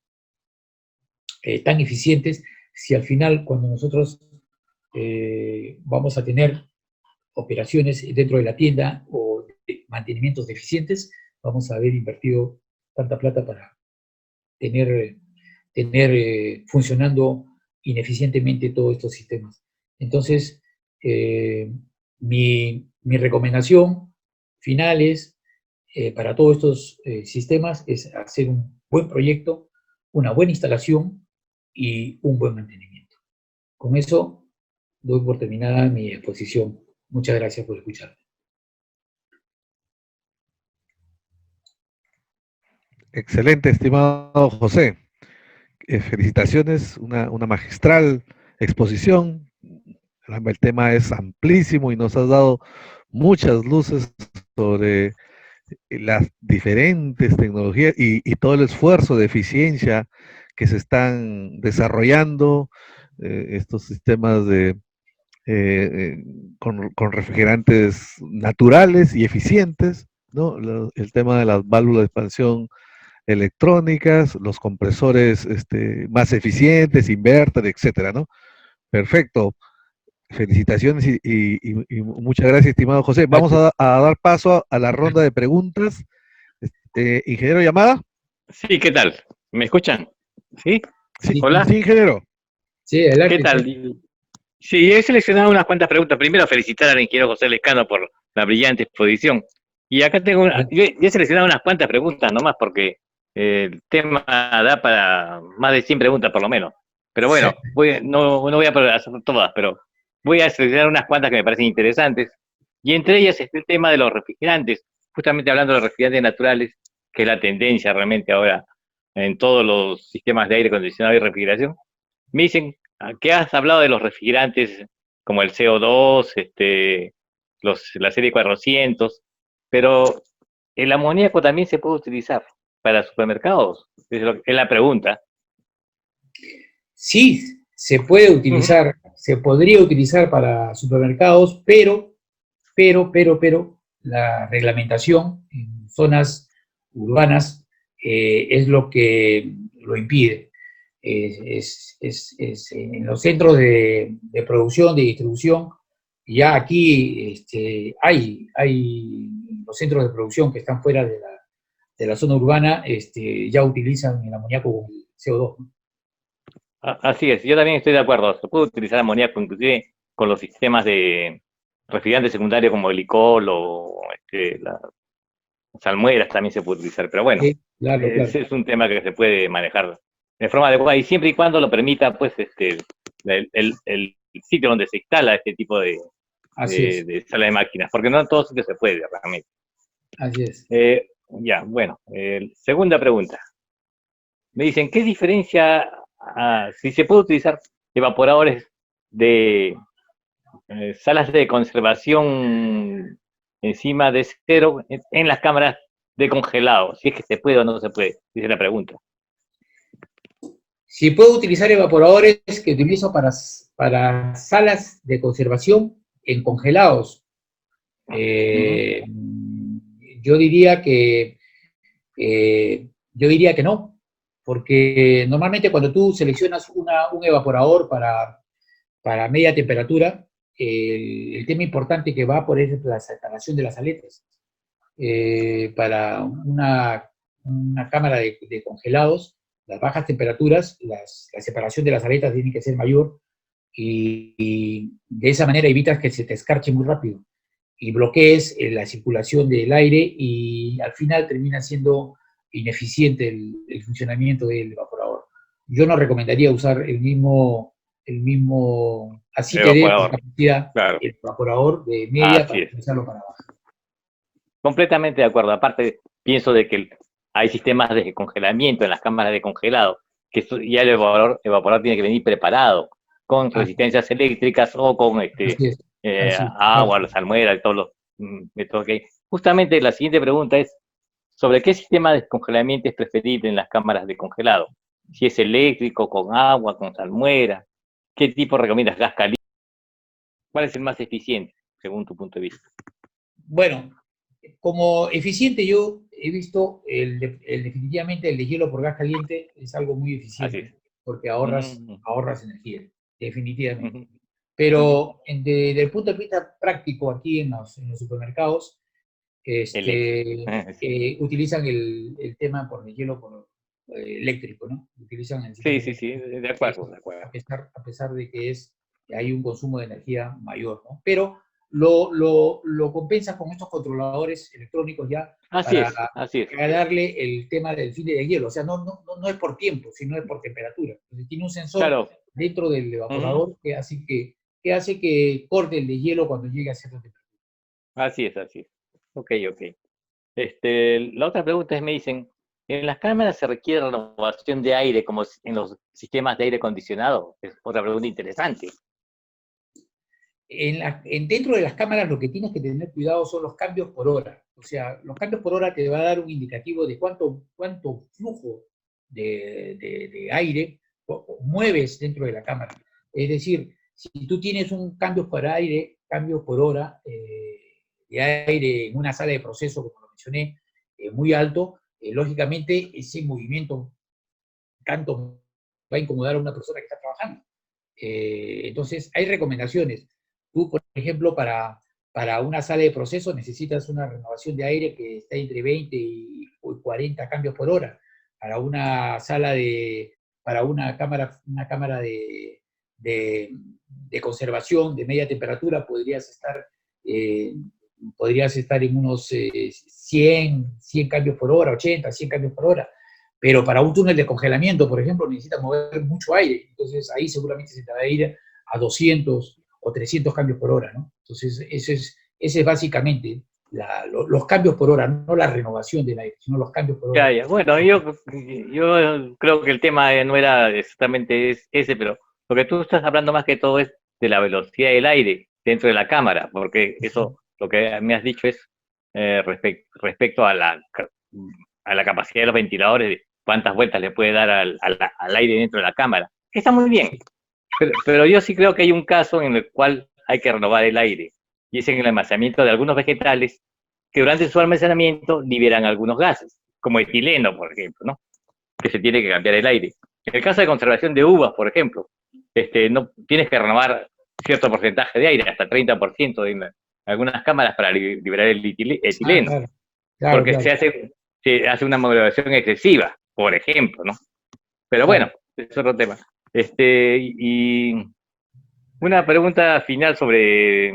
S3: tan eficientes, si al final, cuando nosotros vamos a tener operaciones dentro de la tienda o mantenimientos deficientes, vamos a haber invertido tanta plata para tener funcionando ineficientemente todos estos sistemas. Entonces, mi recomendación final es, para todos estos sistemas, es hacer un buen proyecto, una buena instalación y un buen mantenimiento. Con eso doy por terminada mi exposición. Muchas gracias por escucharme.
S1: Excelente, estimado José. Felicitaciones, una magistral exposición. El tema es amplísimo y nos has dado muchas luces sobre las diferentes tecnologías y todo el esfuerzo de eficiencia que se están desarrollando, estos sistemas con refrigerantes naturales y eficientes, ¿no? El tema de las válvulas de expansión electrónicas, los compresores más eficientes, inverter, etcétera, ¿no? Perfecto. Felicitaciones y muchas gracias, estimado José. Vamos a dar paso a la ronda de preguntas. Ingeniero Yamada.
S2: Sí, ¿qué tal? ¿Me escuchan? ¿Sí?
S1: Sí,
S2: ¿Hola?
S1: Sí, ingeniero.
S3: Sí, adelante.
S2: ¿Qué tal? Sí, he seleccionado unas cuantas preguntas. Primero, felicitar al ingeniero José Lescano por la brillante exposición. Y acá tengo yo he seleccionado unas cuantas preguntas nomás, porque el tema da para más de 100 preguntas por lo menos. Pero bueno, no voy a hacer todas, pero voy a seleccionar unas cuantas que me parecen interesantes. Y entre ellas está el tema de los refrigerantes. Justamente hablando de los refrigerantes naturales, que es la tendencia realmente ahora en todos los sistemas de aire acondicionado y refrigeración. Me dicen que has hablado de los refrigerantes como el CO2, la serie 400, pero el amoníaco también se puede utilizar para supermercados. Es la pregunta.
S3: Sí, se puede utilizar, se podría utilizar para supermercados, pero la reglamentación en zonas urbanas es lo que lo impide. En los centros de producción, de distribución, ya aquí hay los centros de producción que están fuera de la zona urbana, ya utilizan el amoníaco con el CO2, ¿no?
S2: Así es, yo también estoy de acuerdo. Se puede utilizar amoníaco inclusive con los sistemas de refrigerante secundario como el glicol o las salmueras también se puede utilizar. Pero bueno,
S3: Sí, claro.
S2: ese es un tema que se puede manejar de forma adecuada y siempre y cuando lo permita pues el sitio donde se instala este tipo de sala de máquinas, porque no en todos sitios se puede realmente.
S3: Así es.
S2: Ya, bueno, segunda pregunta. Me dicen, ¿qué diferencia si se puede utilizar evaporadores de salas de conservación encima de cero en las cámaras de congelado? Si es que se puede o no se puede, dice la pregunta.
S3: Si puedo utilizar evaporadores que utilizo para salas de conservación en congelados, yo diría que no, porque normalmente cuando tú seleccionas un evaporador para media temperatura, el tema importante que va por es la separación de las aletas. Para una cámara de congelados, las bajas temperaturas, la separación de las aletas tiene que ser mayor y de esa manera evitas que se te escarche muy rápido y bloquees la circulación del aire y al final termina siendo ineficiente el funcionamiento del evaporador. Yo no recomendaría usar el mismo así te dé capacidad,
S2: claro.
S3: el evaporador de media para utilizarlo para baja.
S2: Completamente de acuerdo. Aparte, pienso de que hay sistemas de congelamiento en las cámaras de congelado, que ya el evaporador tiene que venir preparado, con resistencias eléctricas o con agua, las almueras, todos los métodos que hay. Justamente la siguiente pregunta es, ¿sobre qué sistema de congelamiento es preferible en las cámaras de congelado? Si es eléctrico, con agua, con salmuera, ¿qué tipo recomiendas? ¿Gas caliente? ¿Cuál es el más eficiente, según tu punto de vista?
S3: Bueno, como eficiente yo he visto definitivamente el de hielo por gas caliente es algo muy eficiente, porque ahorras energía, definitivamente. Pero desde el punto de vista práctico aquí en los supermercados, utilizan el tema por el hielo por eléctrico, ¿no? Utilizan el
S2: sí, de acuerdo.
S3: A pesar de que hay un consumo de energía mayor, ¿no? Pero lo compensa con estos controladores electrónicos ya para darle el tema del file de hielo. O sea, no es por tiempo, sino es por temperatura. Entonces tiene un sensor dentro del evaporador que hace que corte el de hielo cuando llegue a cierta temperatura.
S2: Así es. Ok. La otra pregunta es, me dicen, ¿en las cámaras se requiere renovación de aire como en los sistemas de aire acondicionado? Es otra pregunta interesante.
S3: Dentro de las cámaras lo que tienes que tener cuidado son los cambios por hora. O sea, los cambios por hora te va a dar un indicativo de cuánto flujo de aire mueves dentro de la cámara. Es decir, si tú tienes un cambio por hora de aire en una sala de proceso, como lo mencioné, muy alto, lógicamente ese movimiento tanto va a incomodar a una persona que está trabajando. Entonces, hay recomendaciones. Tú, por ejemplo, para una sala de proceso necesitas una renovación de aire que está entre 20 y 40 cambios por hora. Para una cámara de conservación de media temperatura podrías estar en unos 100 cambios por hora, 80, 100 cambios por hora. pero para un túnel de congelamiento, por ejemplo, necesita mover mucho aire, entonces ahí seguramente se te va a ir a 200 o 300 cambios por hora, ¿no? Entonces, ese es básicamente los cambios por hora, no la renovación del aire, sino los cambios por hora.
S2: Ya. Bueno, yo creo que el tema no era exactamente ese, pero lo que tú estás hablando más que todo es de la velocidad del aire dentro de la cámara, porque eso, lo que me has dicho es respecto a la capacidad de los ventiladores, de cuántas vueltas le puede dar al aire dentro de la cámara, que está muy bien, pero yo sí creo que hay un caso en el cual hay que renovar el aire, y es en el almacenamiento de algunos vegetales que durante su almacenamiento liberan algunos gases, como etileno, por ejemplo, ¿no? Que se tiene que cambiar el aire. En el caso de conservación de uvas, por ejemplo, no tienes que renovar cierto porcentaje de aire, hasta 30% en algunas cámaras para liberar el etileno, porque claro. Se hace una modulación excesiva, por ejemplo, ¿no? Pero bueno, es otro tema. Y una pregunta final sobre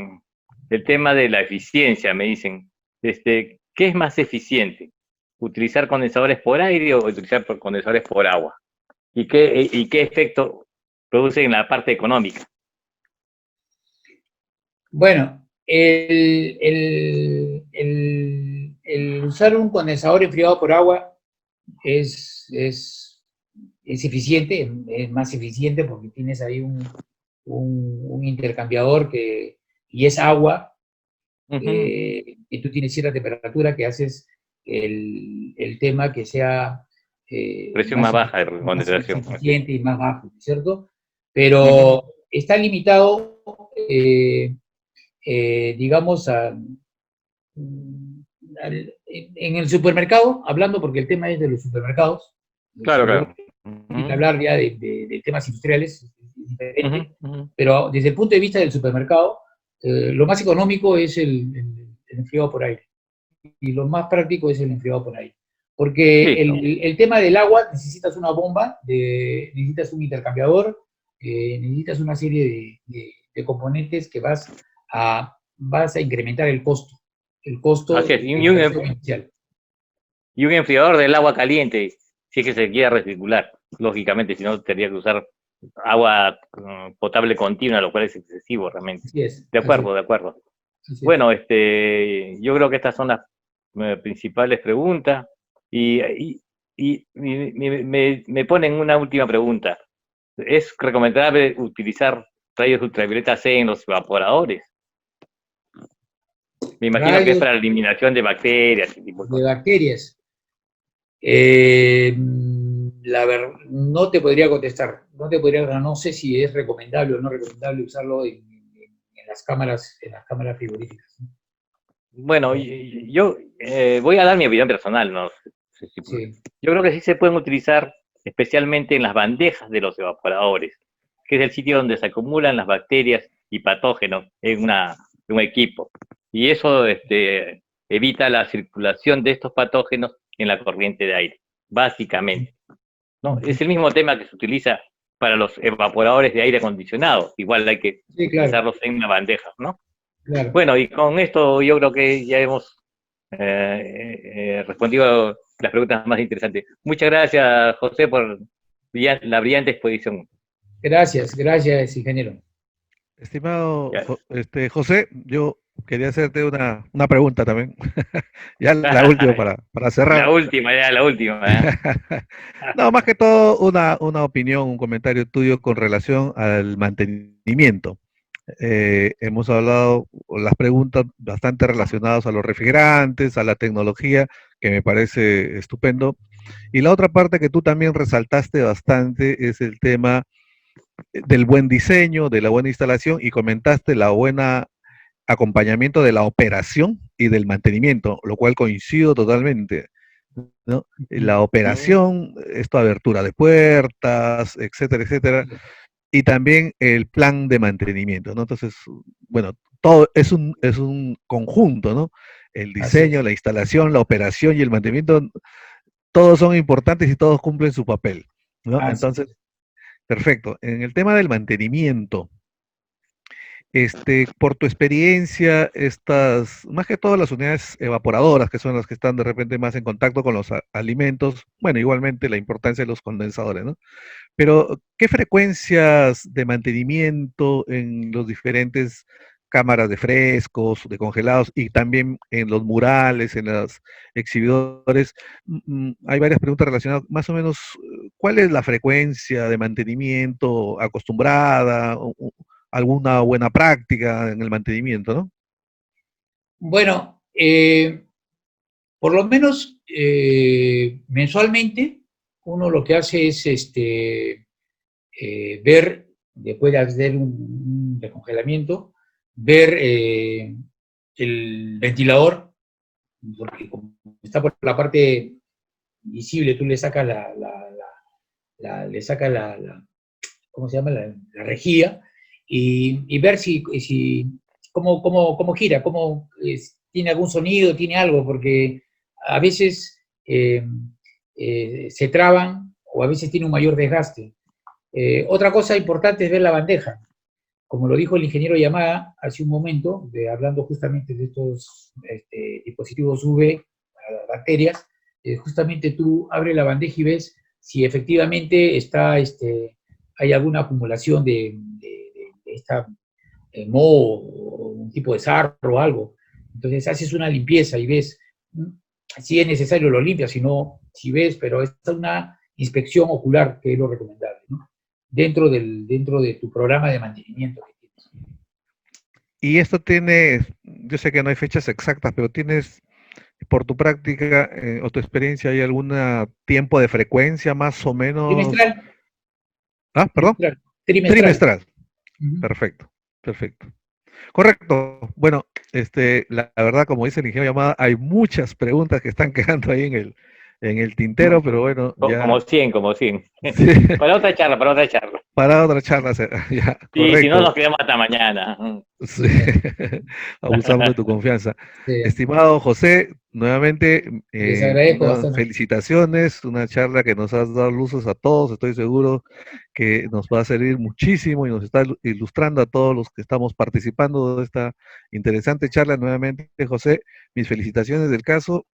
S2: el tema de la eficiencia, me dicen. ¿Qué es más eficiente? ¿Utilizar condensadores por aire o utilizar condensadores por agua? ¿Y qué efecto produce en la parte económica?
S3: Bueno, el usar un condensador enfriado por agua es eficiente, es más eficiente porque tienes ahí un intercambiador y es agua, y tú tienes cierta temperatura que haces el tema que sea
S2: presión más baja de condensación,
S3: más eficiente y más bajo, ¿cierto? Pero está limitado, digamos, en el supermercado, hablando porque el tema es de los supermercados.
S2: Claro.
S3: Hay que hablar ya de temas industriales, pero desde el punto de vista del supermercado, lo más económico es el enfriado por aire y lo más práctico es el enfriado por aire. Porque el tema del agua, necesitas una bomba, necesitas un intercambiador, necesitas una serie de componentes que vas a incrementar el costo. El costo
S2: inicial. Y un enfriador del agua caliente, si es que se quiere recircular, lógicamente, si no tendría que usar agua potable continua, lo cual es excesivo realmente.
S3: Así es.
S2: De acuerdo. Bueno, yo creo que estas son las principales preguntas y me ponen una última pregunta. ¿Es recomendable utilizar rayos ultravioleta C en los evaporadores? Me imagino que es para la eliminación de bacterias.
S3: De bacterias. No te podría contestar. No sé si es recomendable o no recomendable usarlo en las cámaras frigoríficas.
S2: Bueno, yo voy a dar mi opinión personal, ¿no? Sí. Yo creo que sí se pueden utilizar, especialmente en las bandejas de los evaporadores, que es el sitio donde se acumulan las bacterias y patógenos en un equipo. Y eso evita la circulación de estos patógenos en la corriente de aire, básicamente, ¿no? Es el mismo tema que se utiliza para los evaporadores de aire acondicionado. Igual hay que utilizarlos en las bandejas, ¿no? Claro. Bueno, y con esto yo creo que ya hemos respondido las preguntas más interesantes. Muchas gracias, José, por la brillante exposición.
S3: Gracias, ingeniero.
S1: Estimado José, yo quería hacerte una pregunta también. Ya la última para cerrar.
S2: La última.
S1: No, más que todo una opinión, un comentario tuyo con relación al mantenimiento. Hemos hablado las preguntas bastante relacionadas a los refrigerantes, a la tecnología, que me parece estupendo. Y la otra parte que tú también resaltaste bastante es el tema del buen diseño, de la buena instalación, y comentaste la buena acompañamiento de la operación y del mantenimiento, lo cual coincido totalmente, ¿no? La operación, esto, abertura de puertas, etcétera, etcétera, y también el plan de mantenimiento, ¿no? Entonces, bueno, todo es un conjunto, ¿no? El diseño, la instalación, la operación y el mantenimiento, todos son importantes y todos cumplen su papel, ¿no? Entonces, perfecto. En el tema del mantenimiento, Por tu experiencia, más que todo las unidades evaporadoras, que son las que están de repente más en contacto con los alimentos, bueno, igualmente la importancia de los condensadores, ¿no? Pero, ¿qué frecuencias de mantenimiento en los diferentes cámaras de frescos, de congelados y también en los murales, en los exhibidores? Hay varias preguntas relacionadas, más o menos, ¿cuál es la frecuencia de mantenimiento acostumbrada? O alguna buena práctica en el mantenimiento, ¿no?
S3: Bueno, por lo menos mensualmente uno lo que hace es ver, después de hacer un descongelamiento, ver el ventilador, porque como está por la parte visible, tú le sacas ¿cómo se llama? La rejilla, y ver cómo gira, tiene algún sonido, tiene algo, porque a veces se traban o a veces tiene un mayor desgaste. Otra cosa importante es ver la bandeja. Como lo dijo el ingeniero Yamada hace un momento, hablando justamente de estos dispositivos UV, bacterias, justamente tú abres la bandeja y ves si efectivamente hay alguna acumulación de esta moho o un tipo de sarro o algo. Entonces haces una limpieza y ves, si es necesario lo limpias, si no, si ves, pero esta es una inspección ocular que es lo recomendable, ¿no? Dentro de tu programa de mantenimiento que tienes.
S1: Y esto tiene, yo sé que no hay fechas exactas, pero tienes, por tu práctica o tu experiencia, ¿hay algún tiempo de frecuencia más o menos?
S3: Trimestral.
S1: Ah, perdón.
S3: Trimestral. Trimestral.
S1: Trimestral.
S3: Uh -huh.
S1: Perfecto, perfecto. Correcto. Bueno, la verdad, como dice el ingeniero Llamada, hay muchas preguntas que están quedando ahí en el tintero, pero bueno, ya.
S2: Como 100, como 100.
S1: Sí,
S2: Para otra charla, para otra charla.
S1: para otra charla, ya,
S2: Sí, si no nos
S1: correcto.
S2: quedamos hasta mañana.
S1: Sí, abusamos de tu confianza.
S3: Sí.
S1: Estimado José, nuevamente,
S3: Les agradezco bastante.
S1: felicitaciones, una charla que nos has dado luces a todos, estoy seguro que nos va a servir muchísimo y nos está ilustrando a todos los que estamos participando de esta interesante charla. Nuevamente, José, mis felicitaciones del caso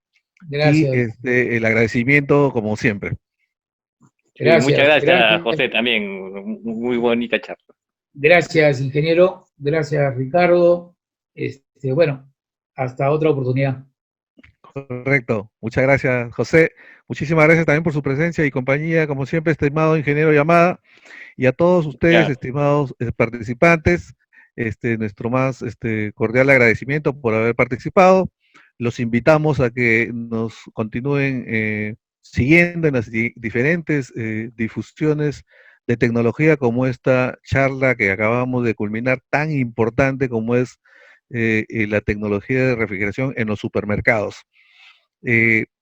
S1: y
S3: Gracias.
S1: el agradecimiento como siempre.
S2: Sí, muchas
S3: Gracias.
S2: gracias,
S3: Gracias.
S2: José, también. Muy bonita charla.
S3: Gracias, ingeniero. Gracias, Ricardo. Bueno, hasta otra oportunidad.
S1: Correcto. Muchas gracias, José. Muchísimas gracias también por su presencia y compañía, como siempre, estimado ingeniero Yamada, y a todos ustedes,
S2: Ya.
S1: estimados participantes, nuestro más cordial agradecimiento por haber participado. Los invitamos a que nos continúen siguiendo en las diferentes difusiones de tecnología como esta charla que acabamos de culminar, tan importante como es la tecnología de refrigeración en los supermercados.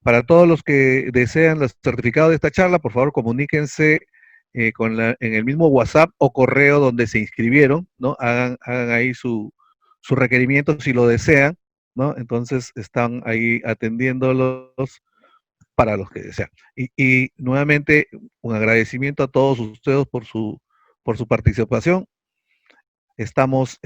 S1: Para todos los que desean los certificados de esta charla, por favor comuníquense en el mismo WhatsApp o correo donde se inscribieron, ¿no? Hagan ahí su requerimiento si lo desean, ¿no? Entonces están ahí atendiéndolos para los que desean. Y nuevamente un agradecimiento a todos ustedes por su participación. Estamos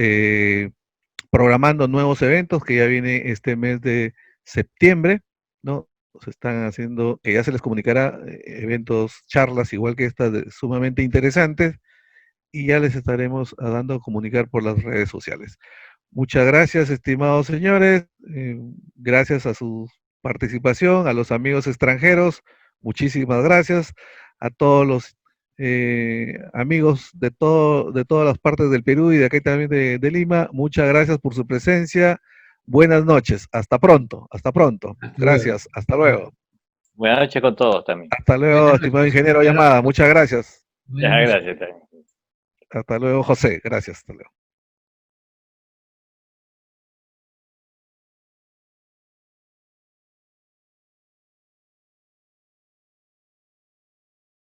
S1: programando nuevos eventos que ya viene este mes de septiembre, ¿no? Se están haciendo, que ya se les comunicará, eventos, charlas, igual que estas, sumamente interesantes, y ya les estaremos dando a comunicar por las redes sociales. Muchas gracias, estimados señores, gracias a su participación, a los amigos extranjeros, muchísimas gracias, a todos los amigos de todas las partes del Perú y de aquí también de Lima, muchas gracias por su presencia, buenas noches, hasta pronto,
S3: Hasta luego.
S1: gracias, hasta luego.
S2: Buenas noches con todos también.
S1: Hasta luego,
S3: Buenas
S1: estimado
S3: noches.
S1: ingeniero Llamada, muchas gracias.
S2: Ya,
S3: Buenas noches.
S2: gracias también.
S1: Hasta luego, José, gracias, hasta luego.